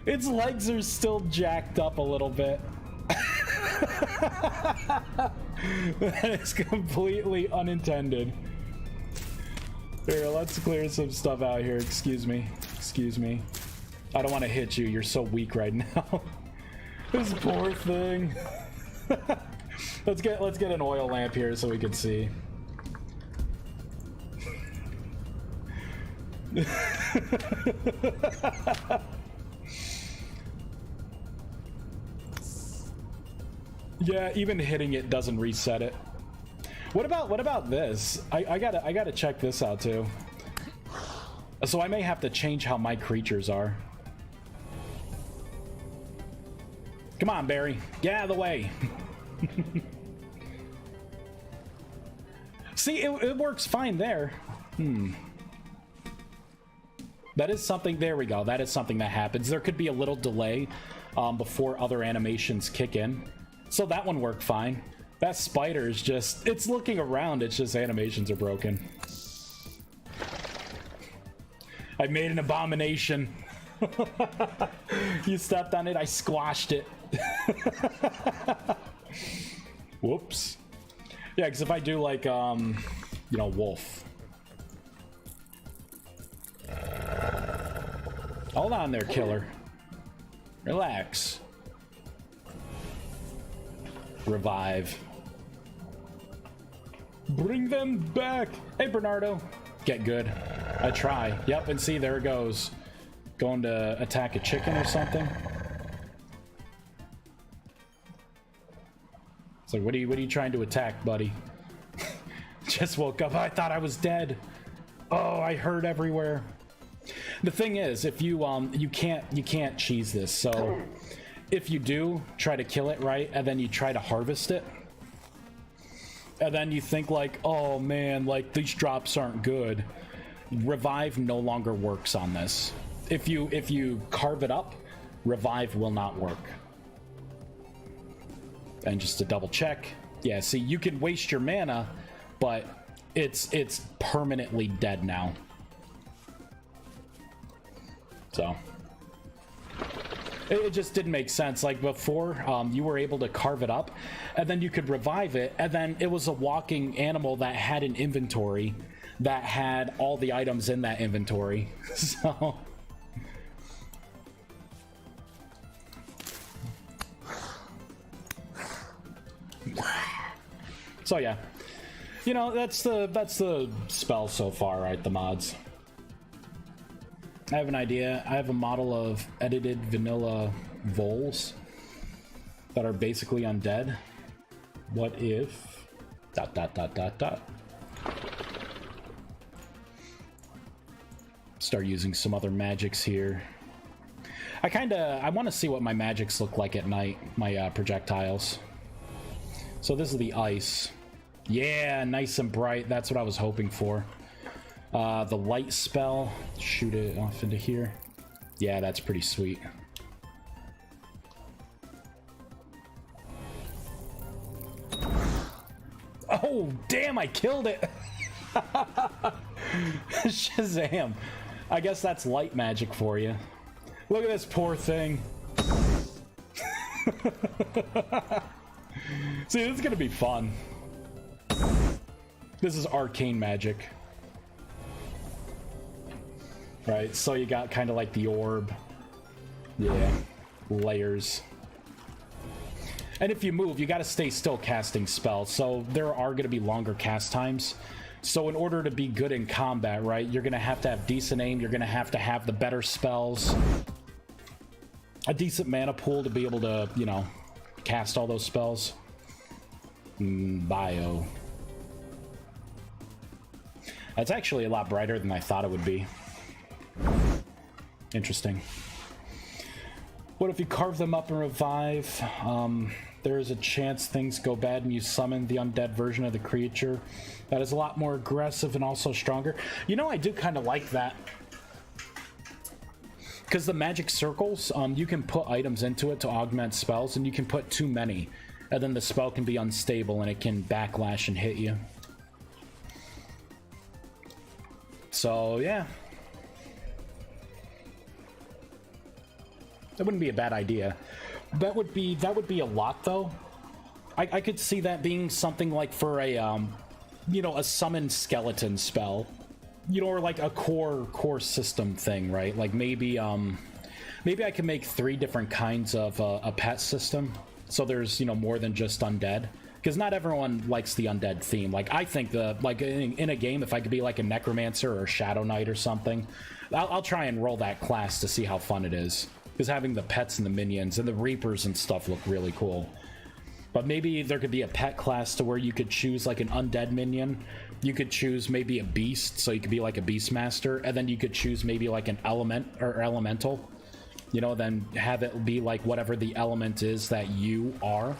Its legs are still jacked up a little bit. That is completely unintended. Here, let's clear some stuff out here. Excuse me. Excuse me. I don't want to hit you. You're so weak right now. This poor thing. Let's get an oil lamp here so we can see. Yeah, even hitting it doesn't reset it. What about this? I gotta check this out too. So I may have to change how my creatures are. Come on, Barry. Get out of the way. See, it works fine there. That is something. There we go. That is something that happens. There could be a little delay before other animations kick in. So that one worked fine. That spider is just... It's looking around. It's just animations are broken. I made an abomination. You stepped on it. I squashed it. Whoops. Yeah, because if I do like, you know, wolf. Hold on there, killer. Relax. Revive. Bring them back. Hey, Bernardo. Get good. I try. Yep, and see, there it goes. Going to attack a chicken or something. It's like, what are you trying to attack, buddy? Just woke up. I thought I was dead. Oh, I hurt everywhere. The thing is, if you you can't cheese this. So if you do try to kill it, right, and then you try to harvest it, and then you think like, oh man, like these drops aren't good. Revive no longer works on this. If you carve it up, revive will not work. And just to double check, yeah, see, you can waste your mana, but it's permanently dead now. So it just didn't make sense. Like before, you were able to carve it up, and then you could revive it, and then it was a walking animal that had an inventory that had all the items in that inventory. So yeah, you know, that's the spell so far, right? The mods. I have an idea. I have a model of edited vanilla voles that are basically undead. What if... ... Start using some other magics here. I want to see what my magics look like at night, my projectiles. So this is the ice. Yeah, nice and bright. That's what I was hoping for. The light spell, shoot it off into here. Yeah, that's pretty sweet. Oh, damn, I killed it. Shazam. I guess that's light magic for you. Look at this poor thing. See, this is gonna be fun. This is arcane magic. Right, so you got kind of like the orb. Yeah, layers. And if you move, you gotta stay still casting spells, so there are gonna be longer cast times. So in order to be good in combat, right, you're gonna have to have decent aim, you're gonna have the better spells. A decent mana pool to be able to, you know, cast all those spells. Bio. That's actually a lot brighter than I thought it would be. Interesting. What if you carve them up and revive? There is a chance things go bad and you summon the undead version of the creature that is a lot more aggressive and also stronger. You know, I do kind of like that. Because the magic circles, you can put items into it to augment spells, and you can put too many. And then the spell can be unstable and it can backlash and hit you. So, yeah. That wouldn't be a bad idea. That would be a lot, though. I could see that being something like for a, you know, a summon skeleton spell. You know, or like a core system thing, right? Like maybe I can make 3 different kinds of a pet system. So there's, you know, more than just undead. Because not everyone likes the undead theme. Like, I think like in a game, if I could be like a necromancer or a shadow knight or something, I'll try and roll that class to see how fun it is. Because having the pets and the minions and the reapers and stuff look really cool. But maybe there could be a pet class to where you could choose like an undead minion. You could choose maybe a beast, so you could be like a beastmaster, and then you could choose maybe like an element or elemental. You know, then have it be like whatever the element is that you are.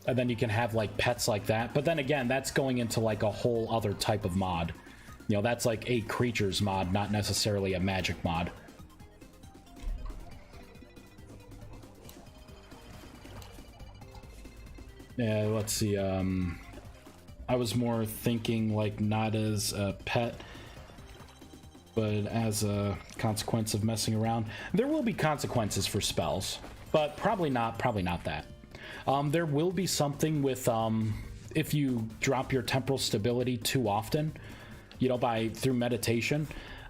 And then you can have like pets like that. But then again, that's going into like a whole other type of mod. You know, that's like a creatures mod, not necessarily a magic mod. Yeah, let's see. I was more thinking like not as a pet, but as a consequence of messing around. There will be consequences for spells, but probably not that. There will be something with if you drop your temporal stability too often, you know, through meditation.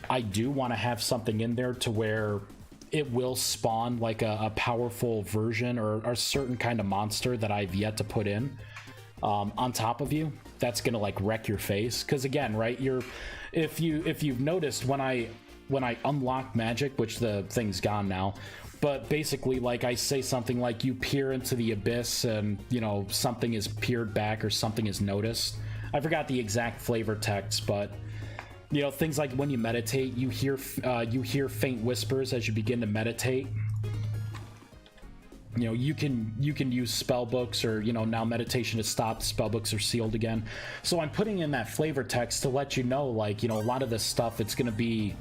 I do want to have something in there to where it will spawn like a powerful version or a certain kind of monster that I've yet to put in on top of you. That's gonna like wreck your face. Because again, right, if you've noticed when I unlock magic, which the thing's gone now, but basically like I say something like you peer into the abyss and you know something is peered back or something is noticed. I forgot the exact flavor text, but you know, things like when you meditate, you hear faint whispers as you begin to meditate. You know, you can use spell books, or you know, now meditation is stopped, spell books are sealed again. So I'm putting in that flavor text to let you know, like, you know, a lot of this stuff, it's gonna be,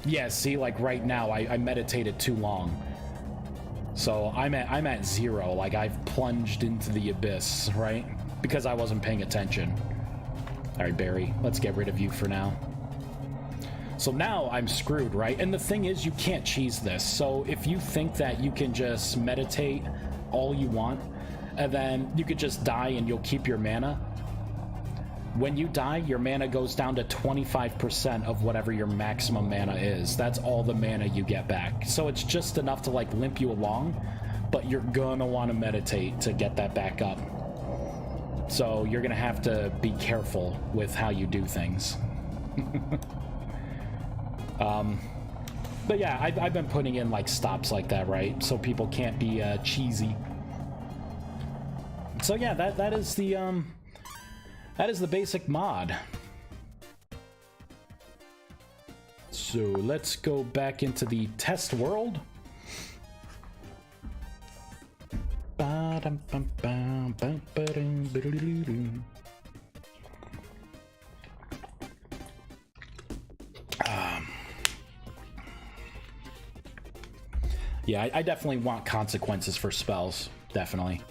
yeah, see, like right now I meditated too long, so I'm at 0. Like I've plunged into the abyss, right, because I wasn't paying attention. All right, Barry, let's get rid of you for now. So now I'm screwed, right? And the thing is, you can't cheese this. So if you think that you can just meditate all you want, and then you could just die and you'll keep your mana, when you die, your mana goes down to 25% of whatever your maximum mana is. That's all the mana you get back. So it's just enough to like limp you along, but you're gonna want to meditate to get that back up. So you're gonna have to be careful with how you do things. But yeah, I've been putting in like stops like that, right? So people can't be cheesy. So yeah, that is the basic mod. So let's go back into the test world. Yeah, I definitely want consequences for spells, definitely.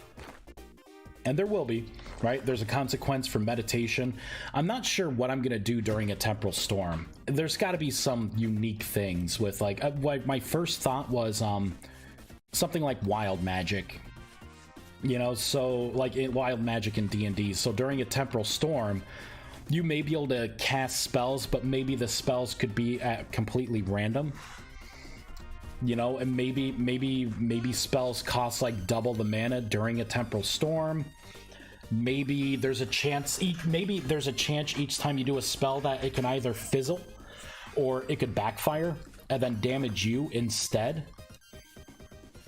And there will be, right? There's a consequence for meditation. I'm not sure what I'm going to do during a temporal storm. There's got to be some unique things with like my first thought was something like wild magic. You know, so like wild magic in D&D. So during a temporal storm, you may be able to cast spells, but maybe the spells could be at completely random. You know, and maybe spells cost like double the mana during a temporal storm. Maybe there's a chance each time you do a spell that it can either fizzle or it could backfire and then damage you instead.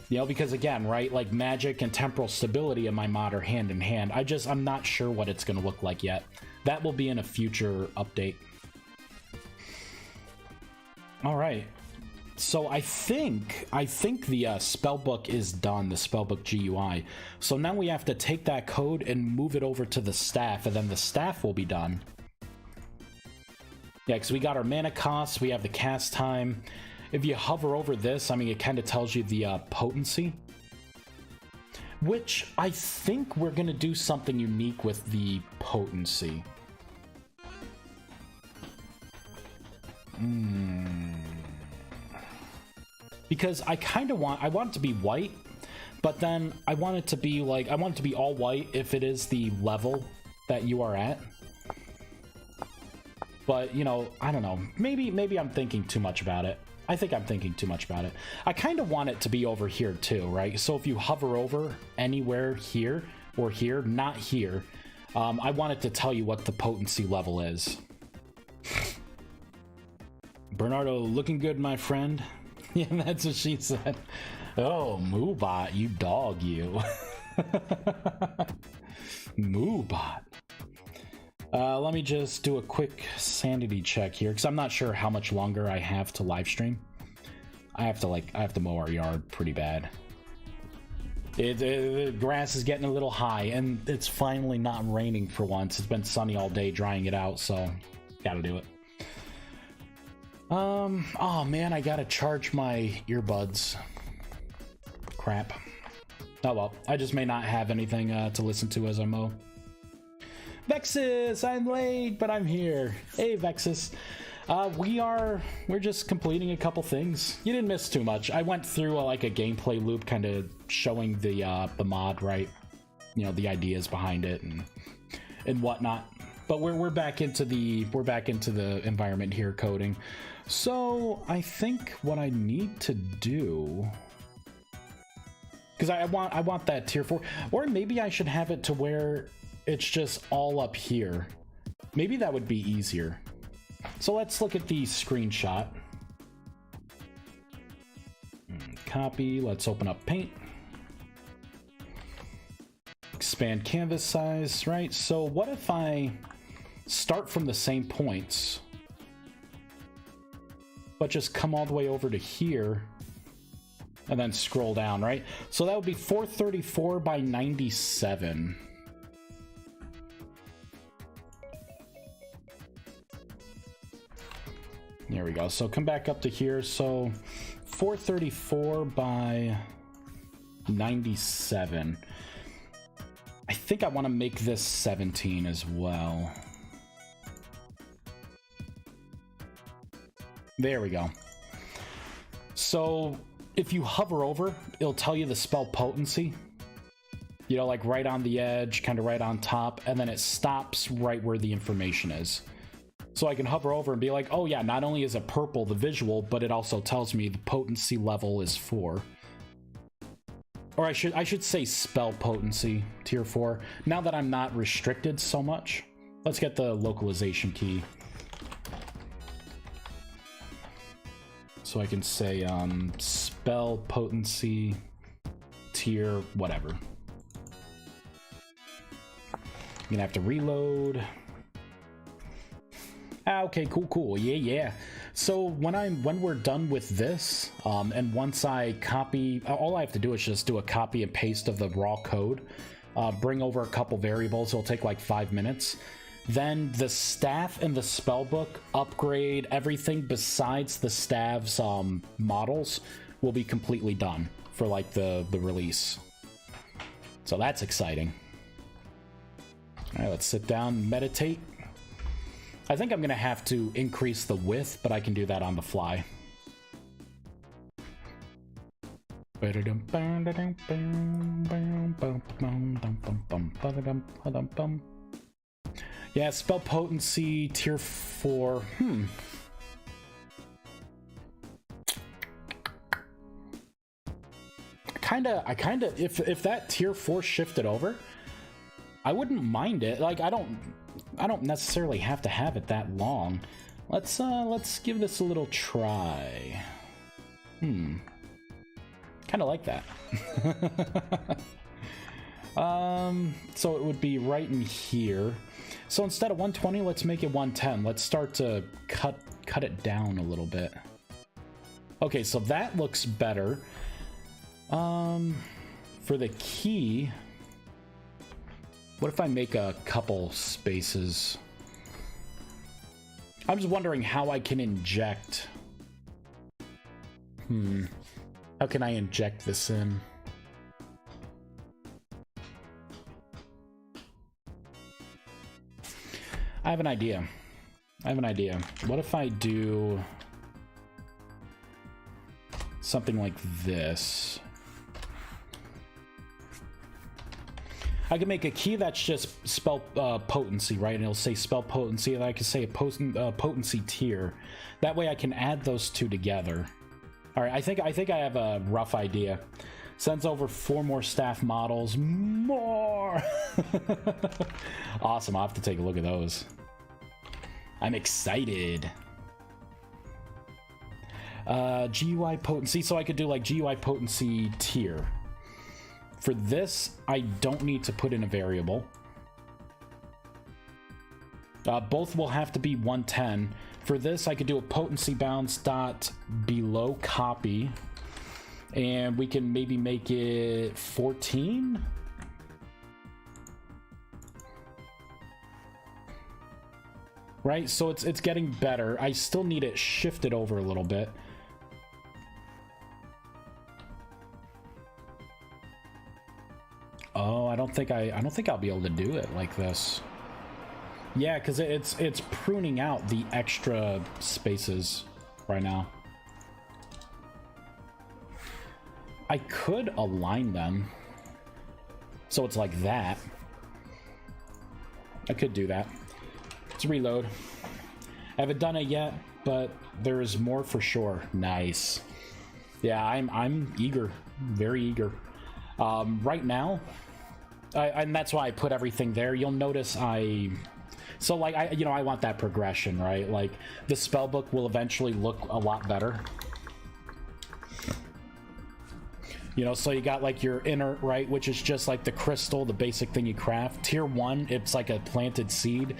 You know, because again, right, like magic and temporal stability in my mod are hand in hand. I'm not sure what it's going to look like yet. That will be in a future update. All right. So I think the spellbook is done, the spellbook GUI. So now we have to take that code and move it over to the staff, and then the staff will be done. Yeah, because we got our mana costs, we have the cast time. If you hover over this, I mean, it kind of tells you the potency. Which I think we're going to do something unique with the potency. Because I want it to be white, but then I want it to be all white if it is the level that you are at. But, you know, I don't know. Maybe I'm thinking too much about it. I think I'm thinking too much about it. I kind of want it to be over here too, right? So if you hover over anywhere here or here, not here, I want it to tell you what the potency level is. Bernardo, looking good, my friend. Yeah, that's what she said. Oh, Moobot, you dog, you. Moobot. Let me just do a quick sanity check here, because I'm not sure how much longer I have to live stream. I have to mow our yard pretty bad. The grass is getting a little high, and it's finally not raining for once. It's been sunny all day, drying it out, so gotta do it. Oh man, I gotta charge my earbuds. Crap. Oh well, I just may not have anything to listen to as I mow. Vexus, I'm late, but I'm here. Hey, Vexus. We're just completing a couple things. You didn't miss too much. I went through like a gameplay loop, kind of showing the mod, right? You know, the ideas behind it and whatnot. But we're back into the environment here, coding. So I think what I need to do, because I want that tier 4, or maybe I should have it to where it's just all up here. Maybe that would be easier. So let's look at the screenshot. Copy. Let's open up Paint. Expand canvas size, right? So what if I start from the same points, but just come all the way over to here and then scroll down, right? So that would be 434 by 97. There we go. So come back up to here. So 434 by 97. I think I want to make this 17 as well. There we go. So if you hover over, it'll tell you the spell potency. You know, like right on the edge, kind of right on top, and then it stops right where the information is. So I can hover over and be like, oh yeah, not only is it purple, the visual, but it also tells me the potency level is 4. Or I should say spell potency, tier 4. Now that I'm not restricted so much. Let's get the localization key. So I can say spell potency tier whatever. I'm gonna have to reload. Ah, okay, cool. Yeah. So when we're done with this, and once I copy, all I have to do is just do a copy and paste of the raw code, bring over a couple variables. It'll take like 5 minutes. Then the staff and the spellbook upgrade, everything besides the staff's models will be completely done for like the release. So that's exciting. All right, let's sit down, meditate. I think I'm gonna have to increase the width, but I can do that on the fly. Yeah, spell potency tier 4. I kinda if that tier 4 shifted over, I wouldn't mind it. Like I don't necessarily have to have it that long. Let's give this a little try. Kind of like that. So it would be right in here. So instead of 120, let's make it 110. Let's start to cut it down a little bit. Okay, so that looks better. For the key, what if I make a couple spaces? I'm just wondering how I can inject. How can I inject this in? I have an idea. What if I do something like this? I can make a key that's just spell potency, right? And it'll say spell potency, and I can say a potency tier. That way I can add those two together. All right, I think I have a rough idea. Sends over 4 more staff models. More! Awesome, I'll have to take a look at those. I'm excited. GUI potency, so I could do like GUI potency tier. For this, I don't need to put in a variable. Both will have to be 110. For this, I could do a potency bounds dot below copy, and we can maybe make it 14. Right, so it's getting better. I still need it shifted over a little bit. Oh, I don't think I'll be able to do it like this. Yeah, because it's pruning out the extra spaces right now. I could align them so it's like that. I could do that. Let's reload. I haven't done it yet, but there is more for sure. Nice. Yeah, I'm eager, very eager. Right now, and that's why I put everything there. You'll notice I want that progression, right? Like the spellbook will eventually look a lot better. You know, so you got like your inert, right, which is just like the crystal, the basic thing you craft. Tier 1, it's like a planted seed.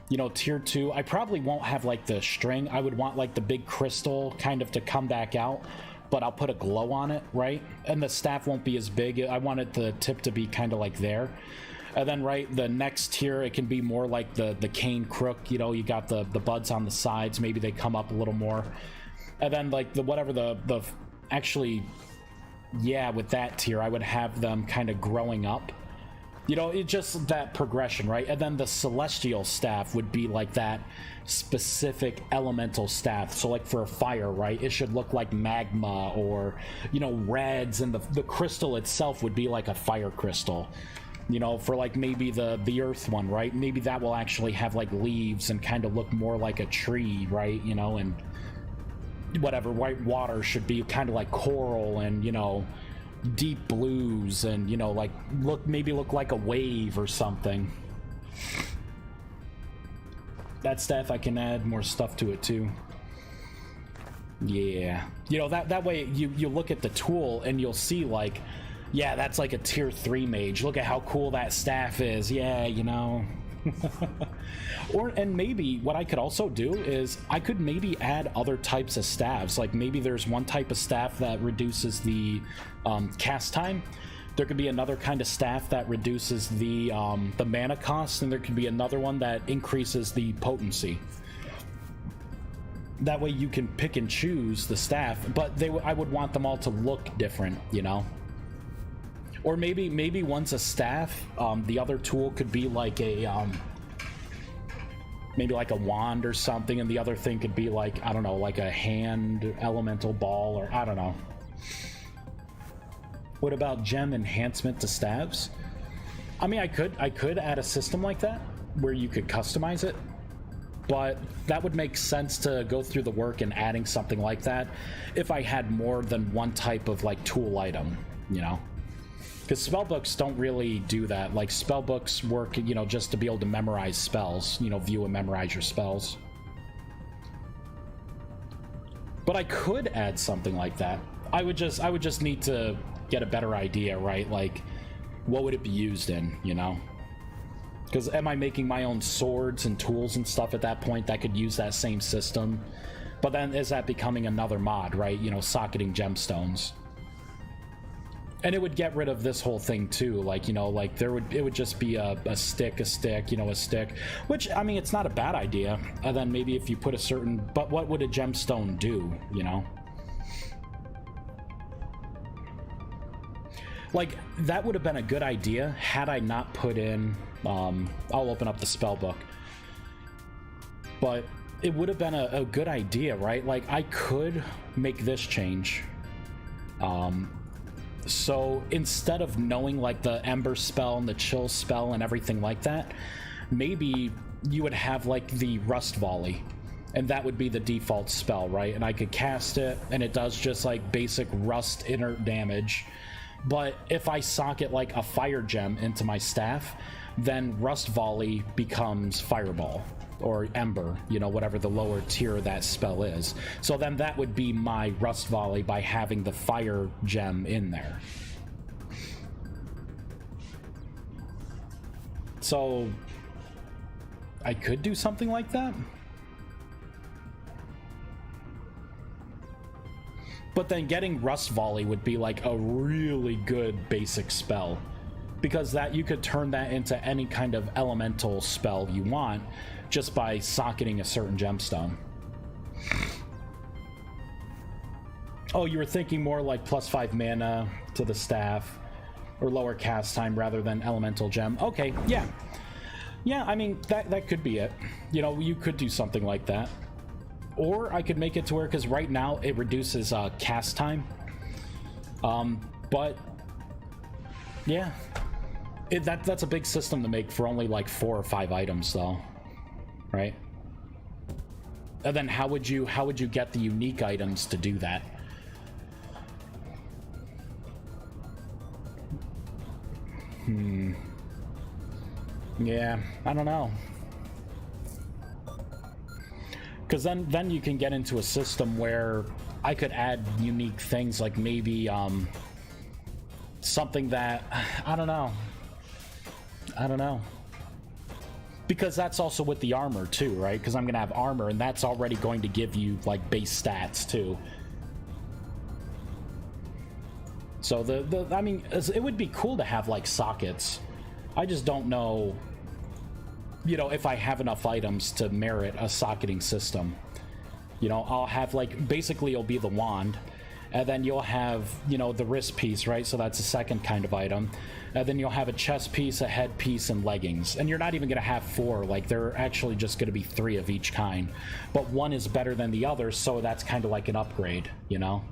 You know, tier 2, I probably won't have like the string. I would want like the big crystal kind of to come back out, but I'll put a glow on it, right? And the staff won't be as big. I wanted the tip to be kind of like there. And then, right, the next tier, it can be more like the cane crook. You know, you got the buds on the sides. Maybe they come up a little more. And then, like, actually, yeah, with that tier, I would have them kind of growing up. You know, it's just that progression, right? And then the celestial staff would be like that specific elemental staff. So like for a fire, right, it should look like magma or, you know, reds, and the crystal itself would be like a fire crystal. You know, for like maybe the earth one, right? Maybe that will actually have like leaves and kind of look more like a tree, right? You know, and whatever, white water should be kind of like coral, and, you know, deep blues, and, you know, like maybe look like a wave or something. That staff, I can add more stuff to it too. Yeah. You know, that way you look at the tool and you'll see, like, yeah, that's like a tier 3 mage. Look at how cool that staff is. Yeah, you know. And maybe what I could also do is I could maybe add other types of staffs. Like maybe there's one type of staff that reduces the cast time. There could be another kind of staff that reduces the mana cost, and there could be another one that increases the potency. That way you can pick and choose the staff, but I would want them all to look different, you know? Or maybe once a staff, the other tool could be like a maybe like a wand or something, and the other thing could be like, I don't know, like a hand elemental ball, or I don't know. What about gem enhancement to staves? I mean, I could add a system like that where you could customize it, but that would make sense to go through the work and adding something like that if I had more than one type of like tool item, you know? Because spellbooks don't really do that. Like, spellbooks work, you know, just to be able to memorize spells, you know, view and memorize your spells. But I could add something like that. I would just need to get a better idea, right? Like, what would it be used in, you know? Because am I making my own swords and tools and stuff at that point that could use that same system? But then is that becoming another mod, right? You know, socketing gemstones. And it would get rid of this whole thing too, like, you know, like it would just be a stick, you know, a stick, which, I mean, it's not a bad idea. And then maybe if you put a certain, but what would a gemstone do, you know? Like, that would have been a good idea had I not put in, I'll open up the spell book. But it would have been a good idea, right? Like, I could make this change. So instead of knowing like the Ember spell and the Chill spell and everything like that, maybe you would have like the Rust Volley, and that would be the default spell, right? And I could cast it, and it does just like basic rust inert damage. But if I socket like a fire gem into my staff, then Rust Volley becomes Fireball. Or Ember, you know, whatever the lower tier of that spell is. So then that would be my Rust Volley by having the fire gem in there. So I could do something like that. But then getting Rust Volley would be like a really good basic spell, because that you could turn that into any kind of elemental spell you want just by socketing a certain gemstone. Oh, you were thinking more like +5 mana to the staff, or lower cast time rather than elemental gem. Okay, yeah. Yeah, I mean, that could be it. You know, you could do something like that. Or I could make it to where, because right now it reduces cast time. But, yeah. That's a big system to make for only like 4 or 5 items, though. Right? And then how would you get the unique items to do that? Yeah, I don't know. Because then you can get into a system where I could add unique things, like maybe something that I don't know. Because that's also with the armor too, right? Because I'm gonna have armor, and that's already going to give you like base stats too. So I mean, it would be cool to have like sockets. I just don't know, you know, if I have enough items to merit a socketing system. You know, I'll have like, basically it'll be the wand, and then you'll have, you know, the wrist piece, right? So that's a second kind of item. And then you'll have a chest piece, a head piece, and leggings. And you're not even going to have 4. Like, they're actually just going to be 3 of each kind. But one is better than the other, so that's kind of like an upgrade, you know?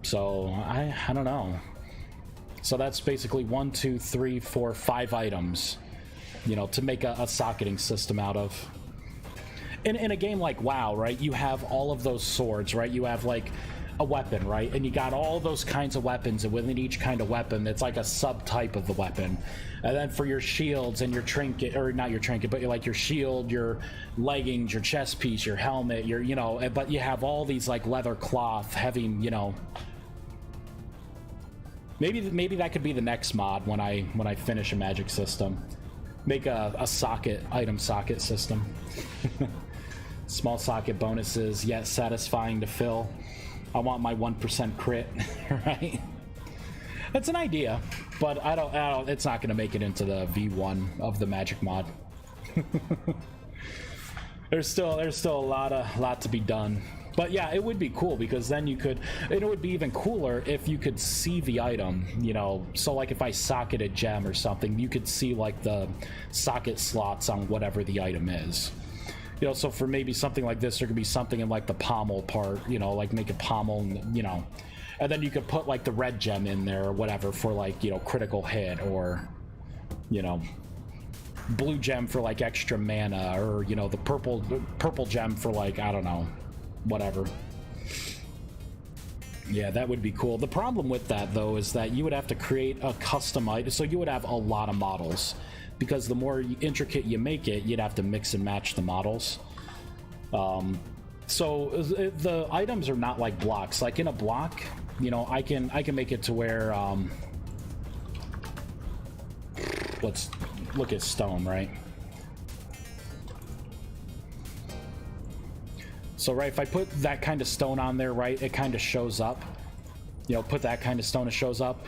So, I don't know. So that's basically 1, 2, 3, 4, 5 items, you know, to make a socketing system out of. In a game like WoW, right, you have all of those swords, right? You have, like, a weapon, right? And you got all those kinds of weapons, and within each kind of weapon, it's like a subtype of the weapon. And then for your shields and your trinket, or not your trinket, but like your shield, your leggings, your chest piece, your helmet, your, you know, but you have all these like leather cloth, heavy, you know. Maybe that could be the next mod when I finish a magic system. Make a socket, item socket system. Small socket bonuses, yet satisfying to fill. I want my 1% crit, right? That's an idea, but I don't it's not going to make it into the V1 of the magic mod. there's still a lot to be done. But yeah, it would be cool, because then you could, it would be even cooler if you could see the item, you know. So like if I socket a gem or something, you could see like the socket slots on whatever the item is. You know, so for maybe something like this, there could be something in like the pommel part, you know, like make a pommel, and, you know, and then you could put like the red gem in there or whatever for like, you know, critical hit, or, you know, blue gem for like extra mana, or, you know, the purple gem for like, I don't know, whatever. Yeah, that would be cool. The problem with that though is that you would have to create a custom item, so you would have a lot of models, because the more intricate you make it, you'd have to mix and match the models. So the items are not like blocks. Like in a block, you know, I can make it to where let's look at stone, right? So right, if I put that kind of stone on there, right, it kind of shows up. You know, put that kind of stone, it shows up.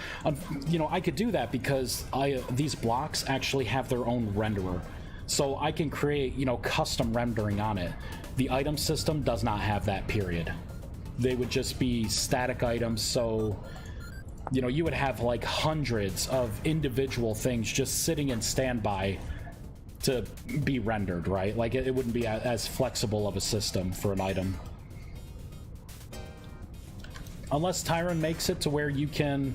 You know, I could do that because these blocks actually have their own renderer. So I can create, you know, custom rendering on it. The item system does not have that, period. They would just be static items, so, you know, you would have like hundreds of individual things just sitting in standby to be rendered, right? Like it wouldn't be as flexible of a system for an item. Unless Tyron makes it to where you can,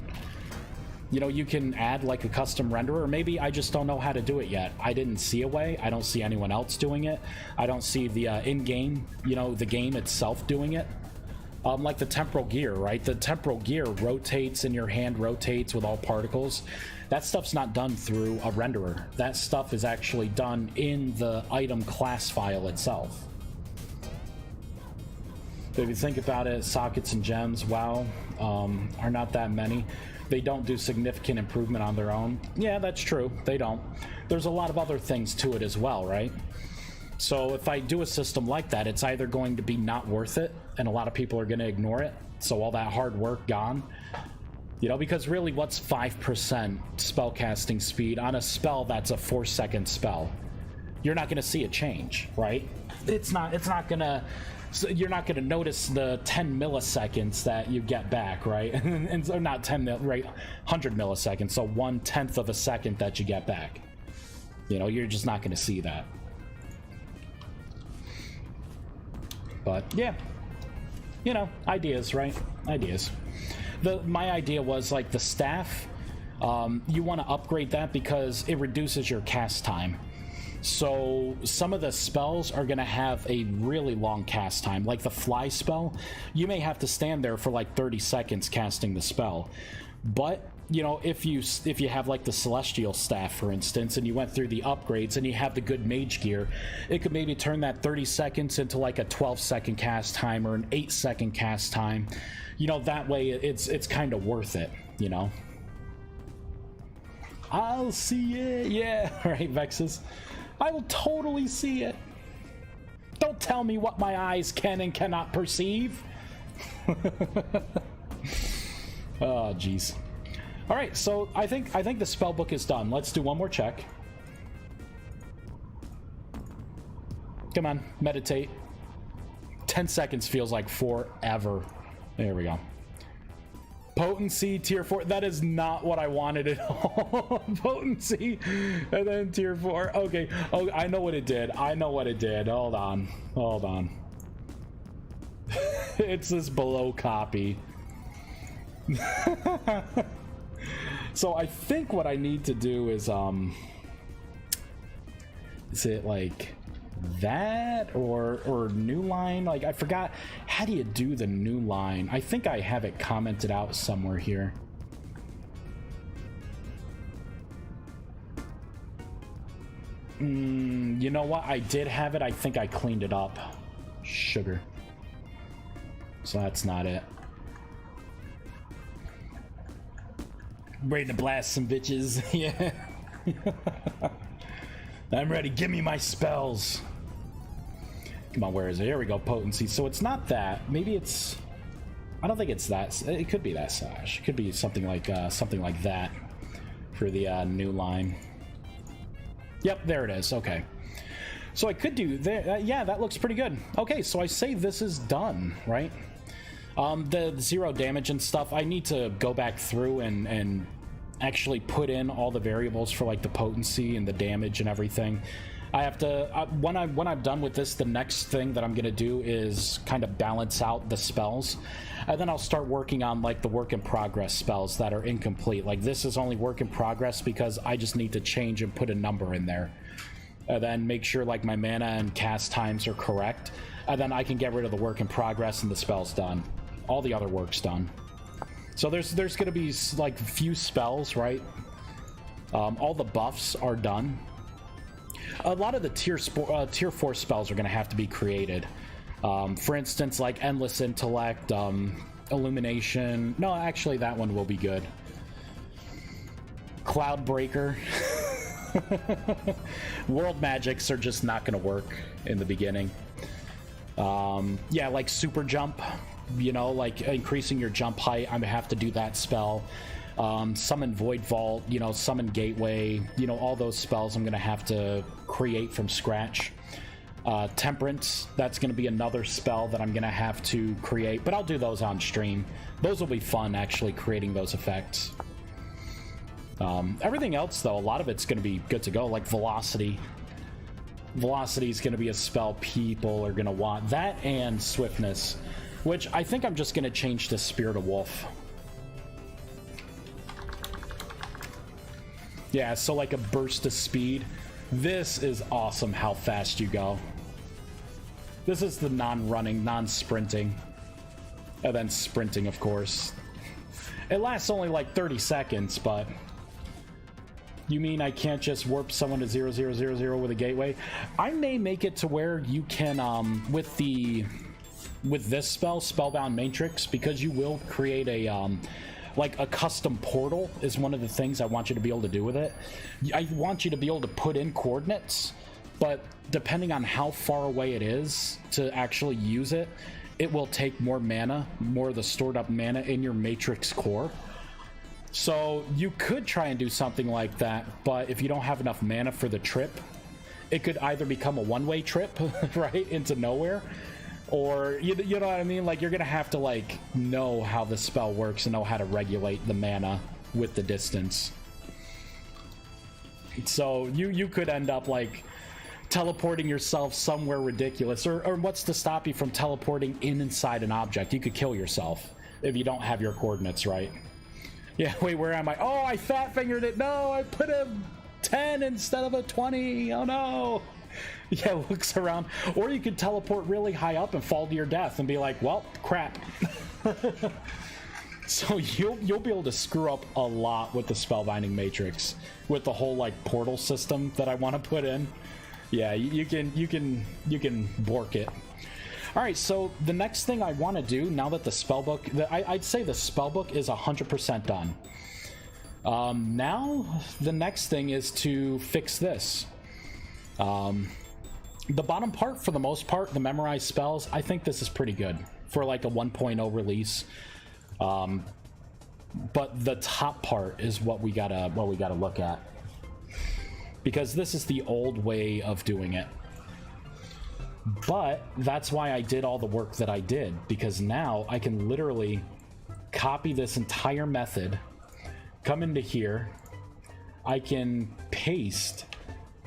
you know, you can add like a custom renderer. Or maybe I just don't know how to do it yet. I didn't see a way. I don't see anyone else doing it. I don't see the in-game, you know, the game itself doing it. Like the temporal gear, right? The temporal gear rotates and your hand rotates with all particles. That stuff's not done through a renderer. That stuff is actually done in the item class file itself. But if you think about it, sockets and gems, wow, are not that many. They don't do significant improvement on their own. Yeah, that's true. They don't. There's a lot of other things to it as well, right? So if I do a system like that, it's either going to be not worth it, and a lot of people are going to ignore it. So all that hard work gone. You know, because really, what's 5% spellcasting speed on a spell that's a 4-second spell? You're not going to see a change, right? It's not going to... So you're not going to notice the 10 milliseconds that you get back, right? And so not 10, right? 100 milliseconds, so 1/10 of a second that you get back. You know, you're just not going to see that. But yeah, you know, ideas, right? Ideas. My idea was like the staff. You want to upgrade that because it reduces your cast time. So some of the spells are going to have a really long cast time. Like the fly spell, you may have to stand there for like 30 seconds casting the spell. But, you know, if you have like the celestial staff, for instance, and you went through the upgrades and you have the good mage gear, it could maybe turn that 30 seconds into like a 12-second cast time or an 8-second cast time. You know, that way it's kind of worth it, you know. I'll see it. Yeah, right, Vexes. I will totally see it. Don't tell me what my eyes can and cannot perceive. Oh, jeez. All right, so I think the spell book is done. Let's do one more check. Come on, meditate. 10 seconds feels like forever. There we go. Potency, tier 4. That is not what I wanted at all. Potency, and then tier 4. Okay. Oh, I know what it did. I know what it did. Hold on. Hold on. It's this below copy. So I think what I need to do is it like that or new line. Like, I forgot, how do you do the new line? I think I have it commented out somewhere here. You know what? I did have it. I think I cleaned it up. Sugar. So that's not it. Ready to blast some bitches. Yeah. I'm ready. Give me my spells. Come on, where is it? Here we go. Potency. So it's not that. Maybe it's... I don't think it's that. It could be that slash. It could be something like that for the new line. Yep, there it is. Okay. So I could do that. Yeah, that looks pretty good. Okay, so I say this is done, right? The 0 damage and stuff, I need to go back through and actually put in all the variables for like the potency and the damage and everything. I have to, when I'm done with this, the next thing that I'm going to do is kind of balance out the spells. And then I'll start working on like the work in progress spells that are incomplete. Like this is only work in progress because I just need to change and put a number in there. And then make sure like my mana and cast times are correct. And then I can get rid of the work in progress and the spell's done. All the other work's done. So there's going to be like few spells, right? All the buffs are done. A lot of the tier 4 spells are going to have to be created. For instance, like Endless Intellect, Illumination. No, actually, that one will be good. Cloudbreaker. World Magics are just not going to work in the beginning. Yeah, like Super Jump. You know, like increasing your jump height. I'm going to have to do that spell. Summon Void Vault, you know, Summon Gateway, you know, all those spells I'm going to have to create from scratch. Temperance, that's going to be another spell that I'm going to have to create, but I'll do those on stream. Those will be fun, actually, creating those effects. Everything else, though, a lot of it's going to be good to go, like Velocity. Velocity is going to be a spell people are going to want. That and Swiftness, which I think I'm just going to change to Spirit of Wolf. Yeah, so like a burst of speed. This is awesome how fast you go. This is the non-running, non-sprinting. And then sprinting, of course. It lasts only like 30 seconds, but... You mean I can't just warp someone to 0000 with a gateway? I may make it to where you can, with this spell, Spellbound Matrix, because you will create a, like a custom portal is one of the things I want you to be able to do with it. I want you to be able to put in coordinates, but depending on how far away it is to actually use it, it will take more mana, more of the stored up mana in your Matrix core. So you could try and do something like that, but if you don't have enough mana for the trip, it could either become a one-way trip, right, into nowhere, or, you know what I mean? Like, you're going to have to, like, know how the spell works and know how to regulate the mana with the distance. So you could end up, like, teleporting yourself somewhere ridiculous. Or what's to stop you from teleporting inside an object? You could kill yourself if you don't have your coordinates right. Yeah, wait, where am I? Oh, I fat-fingered it. No, I put a 10 instead of a 20. Oh, no. Yeah, looks around. Or you could teleport really high up and fall to your death and be like, well, crap. So you'll be able to screw up a lot with the Spellbinding Matrix, with the whole, like, portal system that I want to put in. Yeah, you can bork it. All right, so the next thing I want to do now that the spellbook, I'd say the spellbook is 100% done. Now the next thing is to fix this. The bottom part, for the most part, the memorized spells, I think this is pretty good for like a 1.0 release. But the top part is what we gotta look at, because this is the old way of doing it. But that's why I did all the work that I did, because now I can literally copy this entire method, come into here, I can paste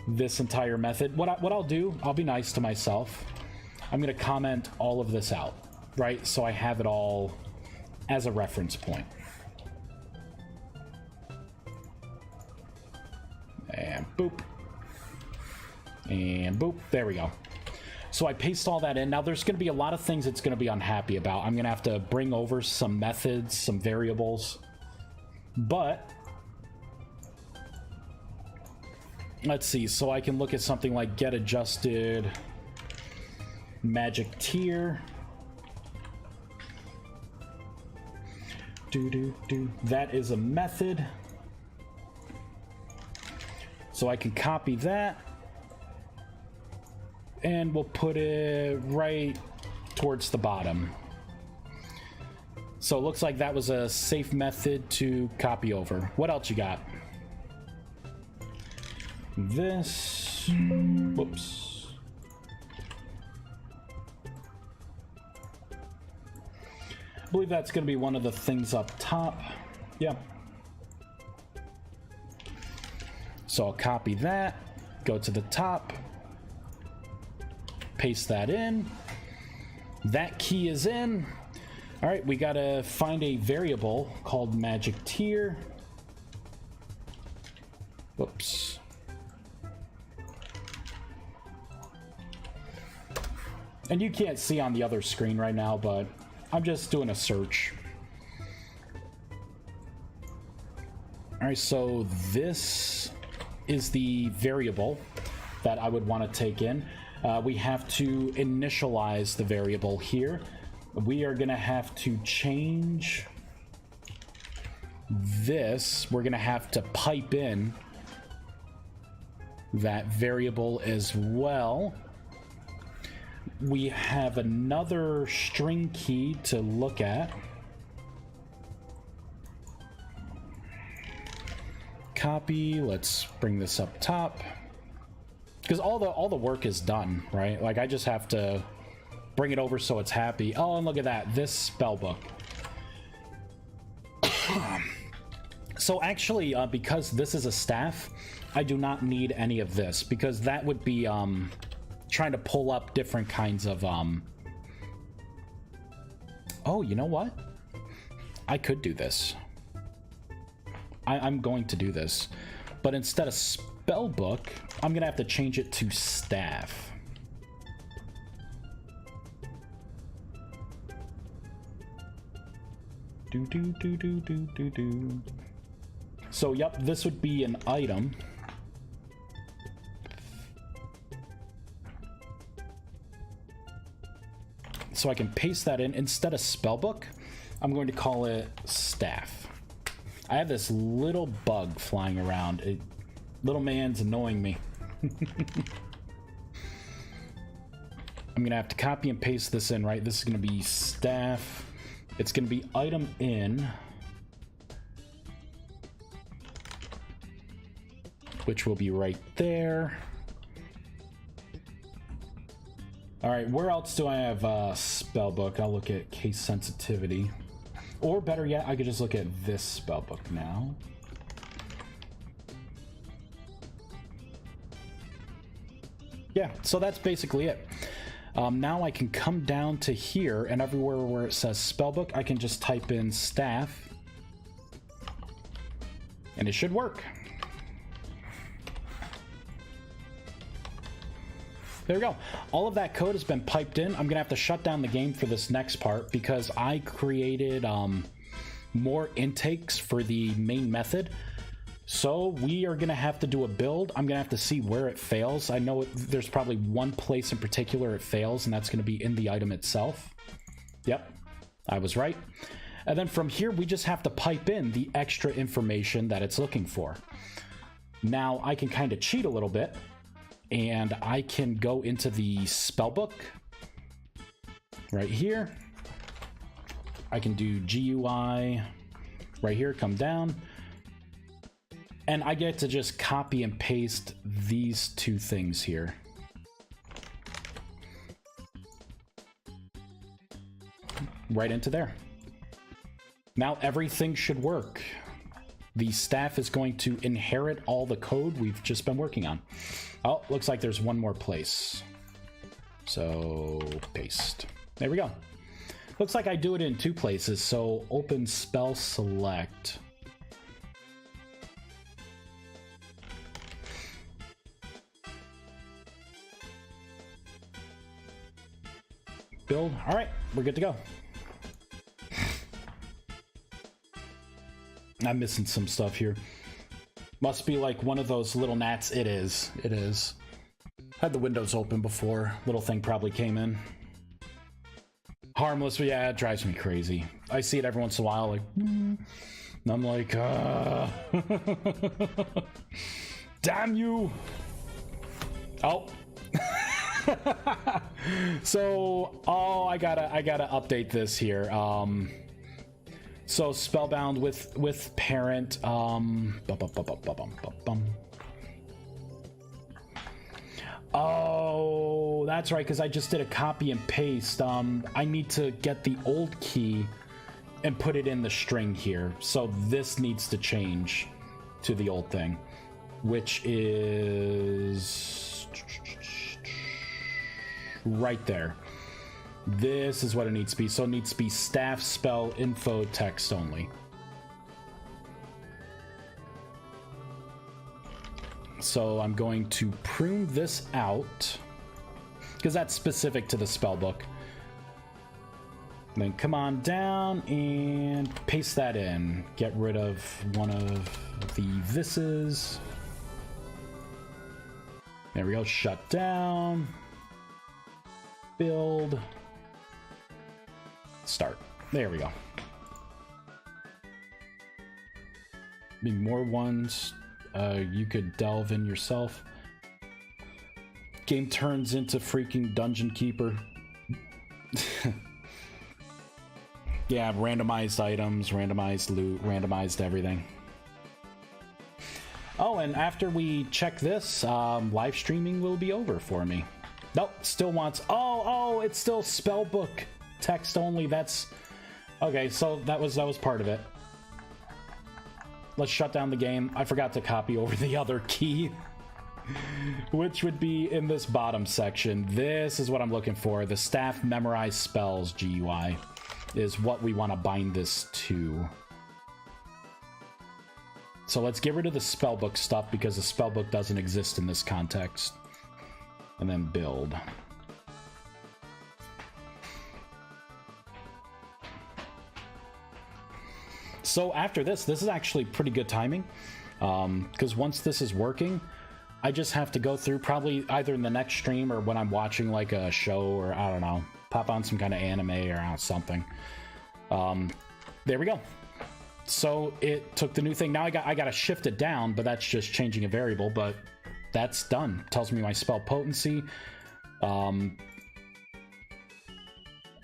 this entire method. What I'll do, I'll be nice to myself. I'm going to comment all of this out, right? So I have it all as a reference point. And boop. And boop, there we go. So I paste all that in. Now there's going to be a lot of things it's going to be unhappy about. I'm going to have to bring over some methods, some variables. But let's see. So I can look at something like get adjusted magic tier. That is a method. So I can copy that. And we'll put it right towards the bottom. So it looks like that was a safe method to copy over. What else you got? This. Whoops. I believe that's going to be one of the things up top. Yep. So I'll copy that, go to the top, paste that in. That key is in. All right, we gotta find a variable called magic tier. Whoops. And you can't see on the other screen right now, but I'm just doing a search. All right, so this is the variable that I would want to take in. We have to initialize the variable here. We are going to have to change this. We're going to have to pipe in that variable as well. We have another string key to look at. Copy. Let's bring this up top. Because all the work is done, right? Like I just have to bring it over so it's happy. Oh, and look at that, this spell book. So actually, because this is a staff, I do not need any of this because that would be trying to pull up different kinds of Oh, you know what? I could do this. I'm going to do this, but instead of spell book, I'm gonna have to change it to staff. So yep, this would be an item. So I can paste that in. Instead of spellbook, I'm going to call it staff. I have this little bug flying around. Little man's annoying me. I'm gonna have to copy and paste this in, right? This is gonna be staff. It's gonna be item in, which will be right there. All right, where else do I have spellbook? I'll look at case sensitivity. Or better yet, I could just look at this spellbook now. Yeah, so that's basically it. Now I can come down to here, and everywhere where it says spellbook, I can just type in staff, and it should work. There we go. All of that code has been piped in. I'm gonna have to shut down the game for this next part because I created more intakes for the main method. So we are gonna have to do a build. I'm gonna have to see where it fails. I know there's probably one place in particular it fails, and that's gonna be in the item itself. Yep, I was right. And then from here, we just have to pipe in the extra information that it's looking for. Now I can kind of cheat a little bit, and I can go into the spellbook right here. I can do GUI right here, come down, and I get to just copy and paste these two things here. Right into there. Now everything should work. The staff is going to inherit all the code we've just been working on. Oh, looks like there's one more place. So paste. There we go. Looks like I do it in two places. So open spell select. build. All right, we're good to go. I'm missing some stuff here. Must be like one of those little gnats. It is. It is. Had the windows open before. Little thing probably came in. Harmless, but yeah, it drives me crazy. I see it every once in a while, like, and I'm like, damn you. Oh. So, I gotta update this here. So Spellbound with parent, oh, that's right, because I just did a copy and paste. I need to get the old key and put it in the string here. So this needs to change to the old thing, which is right there. This is what it needs to be. So it needs to be staff spell info text only. So I'm going to prune this out because that's specific to the spell book. Then come on down and paste that in. Get rid of one of the thises. There we go. Shut down. Build. Start. There we go. Need more ones. You could delve in yourself. Game turns into freaking Dungeon Keeper. Yeah, randomized items, randomized loot, randomized everything. Oh, and after we check this, live streaming will be over for me. Nope, still wants... Oh, it's still spellbook text only. That's... Okay, so that was part of it. Let's shut down the game. I forgot to copy over the other key, which would be in this bottom section. This is what I'm looking for. The staff memorize spells GUI is what we want to bind this to. So let's get rid of the spellbook stuff because the spellbook doesn't exist in this context. And then build. So after this is actually pretty good timing, because once this is working, I just have to go through probably either in the next stream or when I'm watching like a show or I don't know, pop on some kind of anime or something. There we go. So it took the new thing. Now I got to shift it down, but that's just changing a variable, but that's done. Tells me my spell potency. Oh,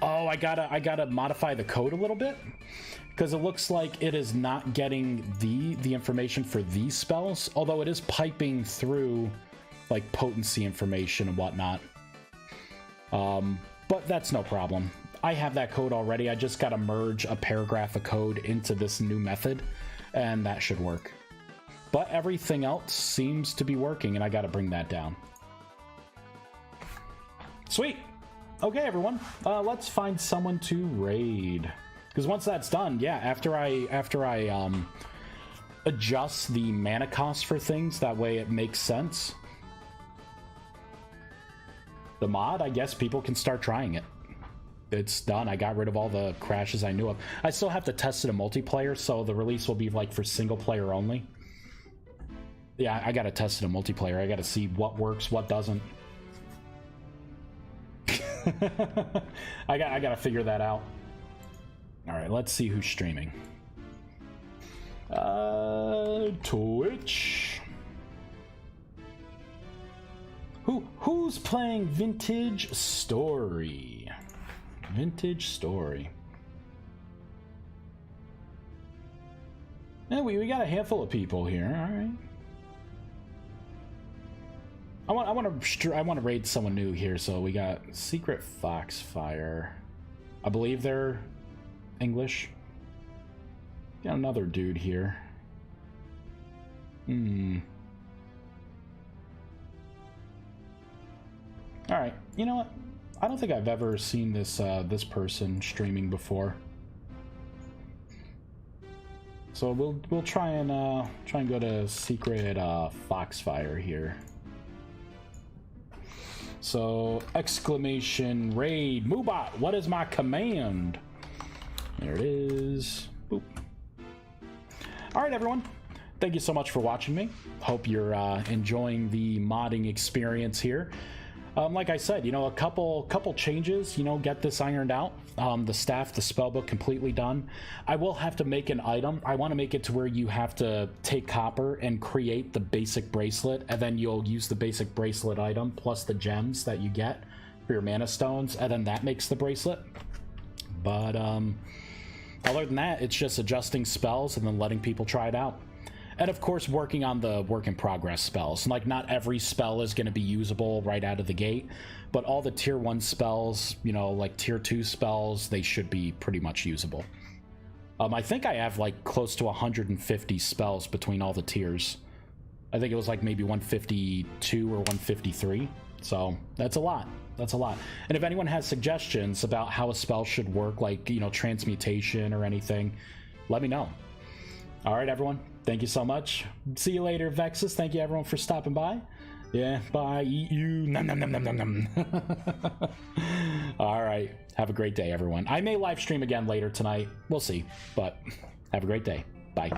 I gotta modify the code a little bit because it looks like it is not getting the information for these spells, although it is piping through like potency information and whatnot. But that's no problem. I have that code already. I just gotta merge a paragraph of code into this new method, and that should work. But everything else seems to be working, and I gotta bring that down. Sweet. Okay, everyone. Let's find someone to raid. Because once that's done, yeah, after I adjust the mana cost for things, that way it makes sense. The mod, I guess people can start trying it. It's done. I got rid of all the crashes I knew of. I still have to test it in multiplayer, so the release will be like for single player only. Yeah, I gotta test it in multiplayer. I gotta see what works, what doesn't. I gotta figure that out. All right, let's see who's streaming. Twitch. Who's playing Vintage Story? Vintage Story. Yeah, we got a handful of people here. All right. I want to raid someone new here. So we got Secret Foxfire. I believe they're English. Got another dude here. All right. You know what? I don't think I've ever seen this this person streaming before. So we'll try and go to Secret Foxfire here. So, exclamation raid. Moobot, what is my command? There it is. Boop. All right, everyone. Thank you so much for watching me. Hope you're enjoying the modding experience here. Like I said, you know, a couple changes, you know, get this ironed out. The staff, the spellbook completely done. I will have to make an item. I want to make it to where you have to take copper and create the basic bracelet, and then you'll use the basic bracelet item plus the gems that you get for your mana stones, and then that makes the bracelet. But other than that, it's just adjusting spells and then letting people try it out. And of course, working on the work in progress spells. Like, not every spell is going to be usable right out of the gate, but all the tier 1 spells, you know, like tier 2 spells, they should be pretty much usable. I think I have like close to 150 spells between all the tiers. I think it was like maybe 152 or 153. So that's a lot. That's a lot. And if anyone has suggestions about how a spell should work, like, you know, transmutation or anything, let me know. All right, everyone. Thank you so much. See you later, Vexus. Thank you, everyone, for stopping by. Yeah, bye. Eat you. Nom, nom, nom, nom, nom, nom. All right. Have a great day, everyone. I may live stream again later tonight. We'll see. But have a great day. Bye.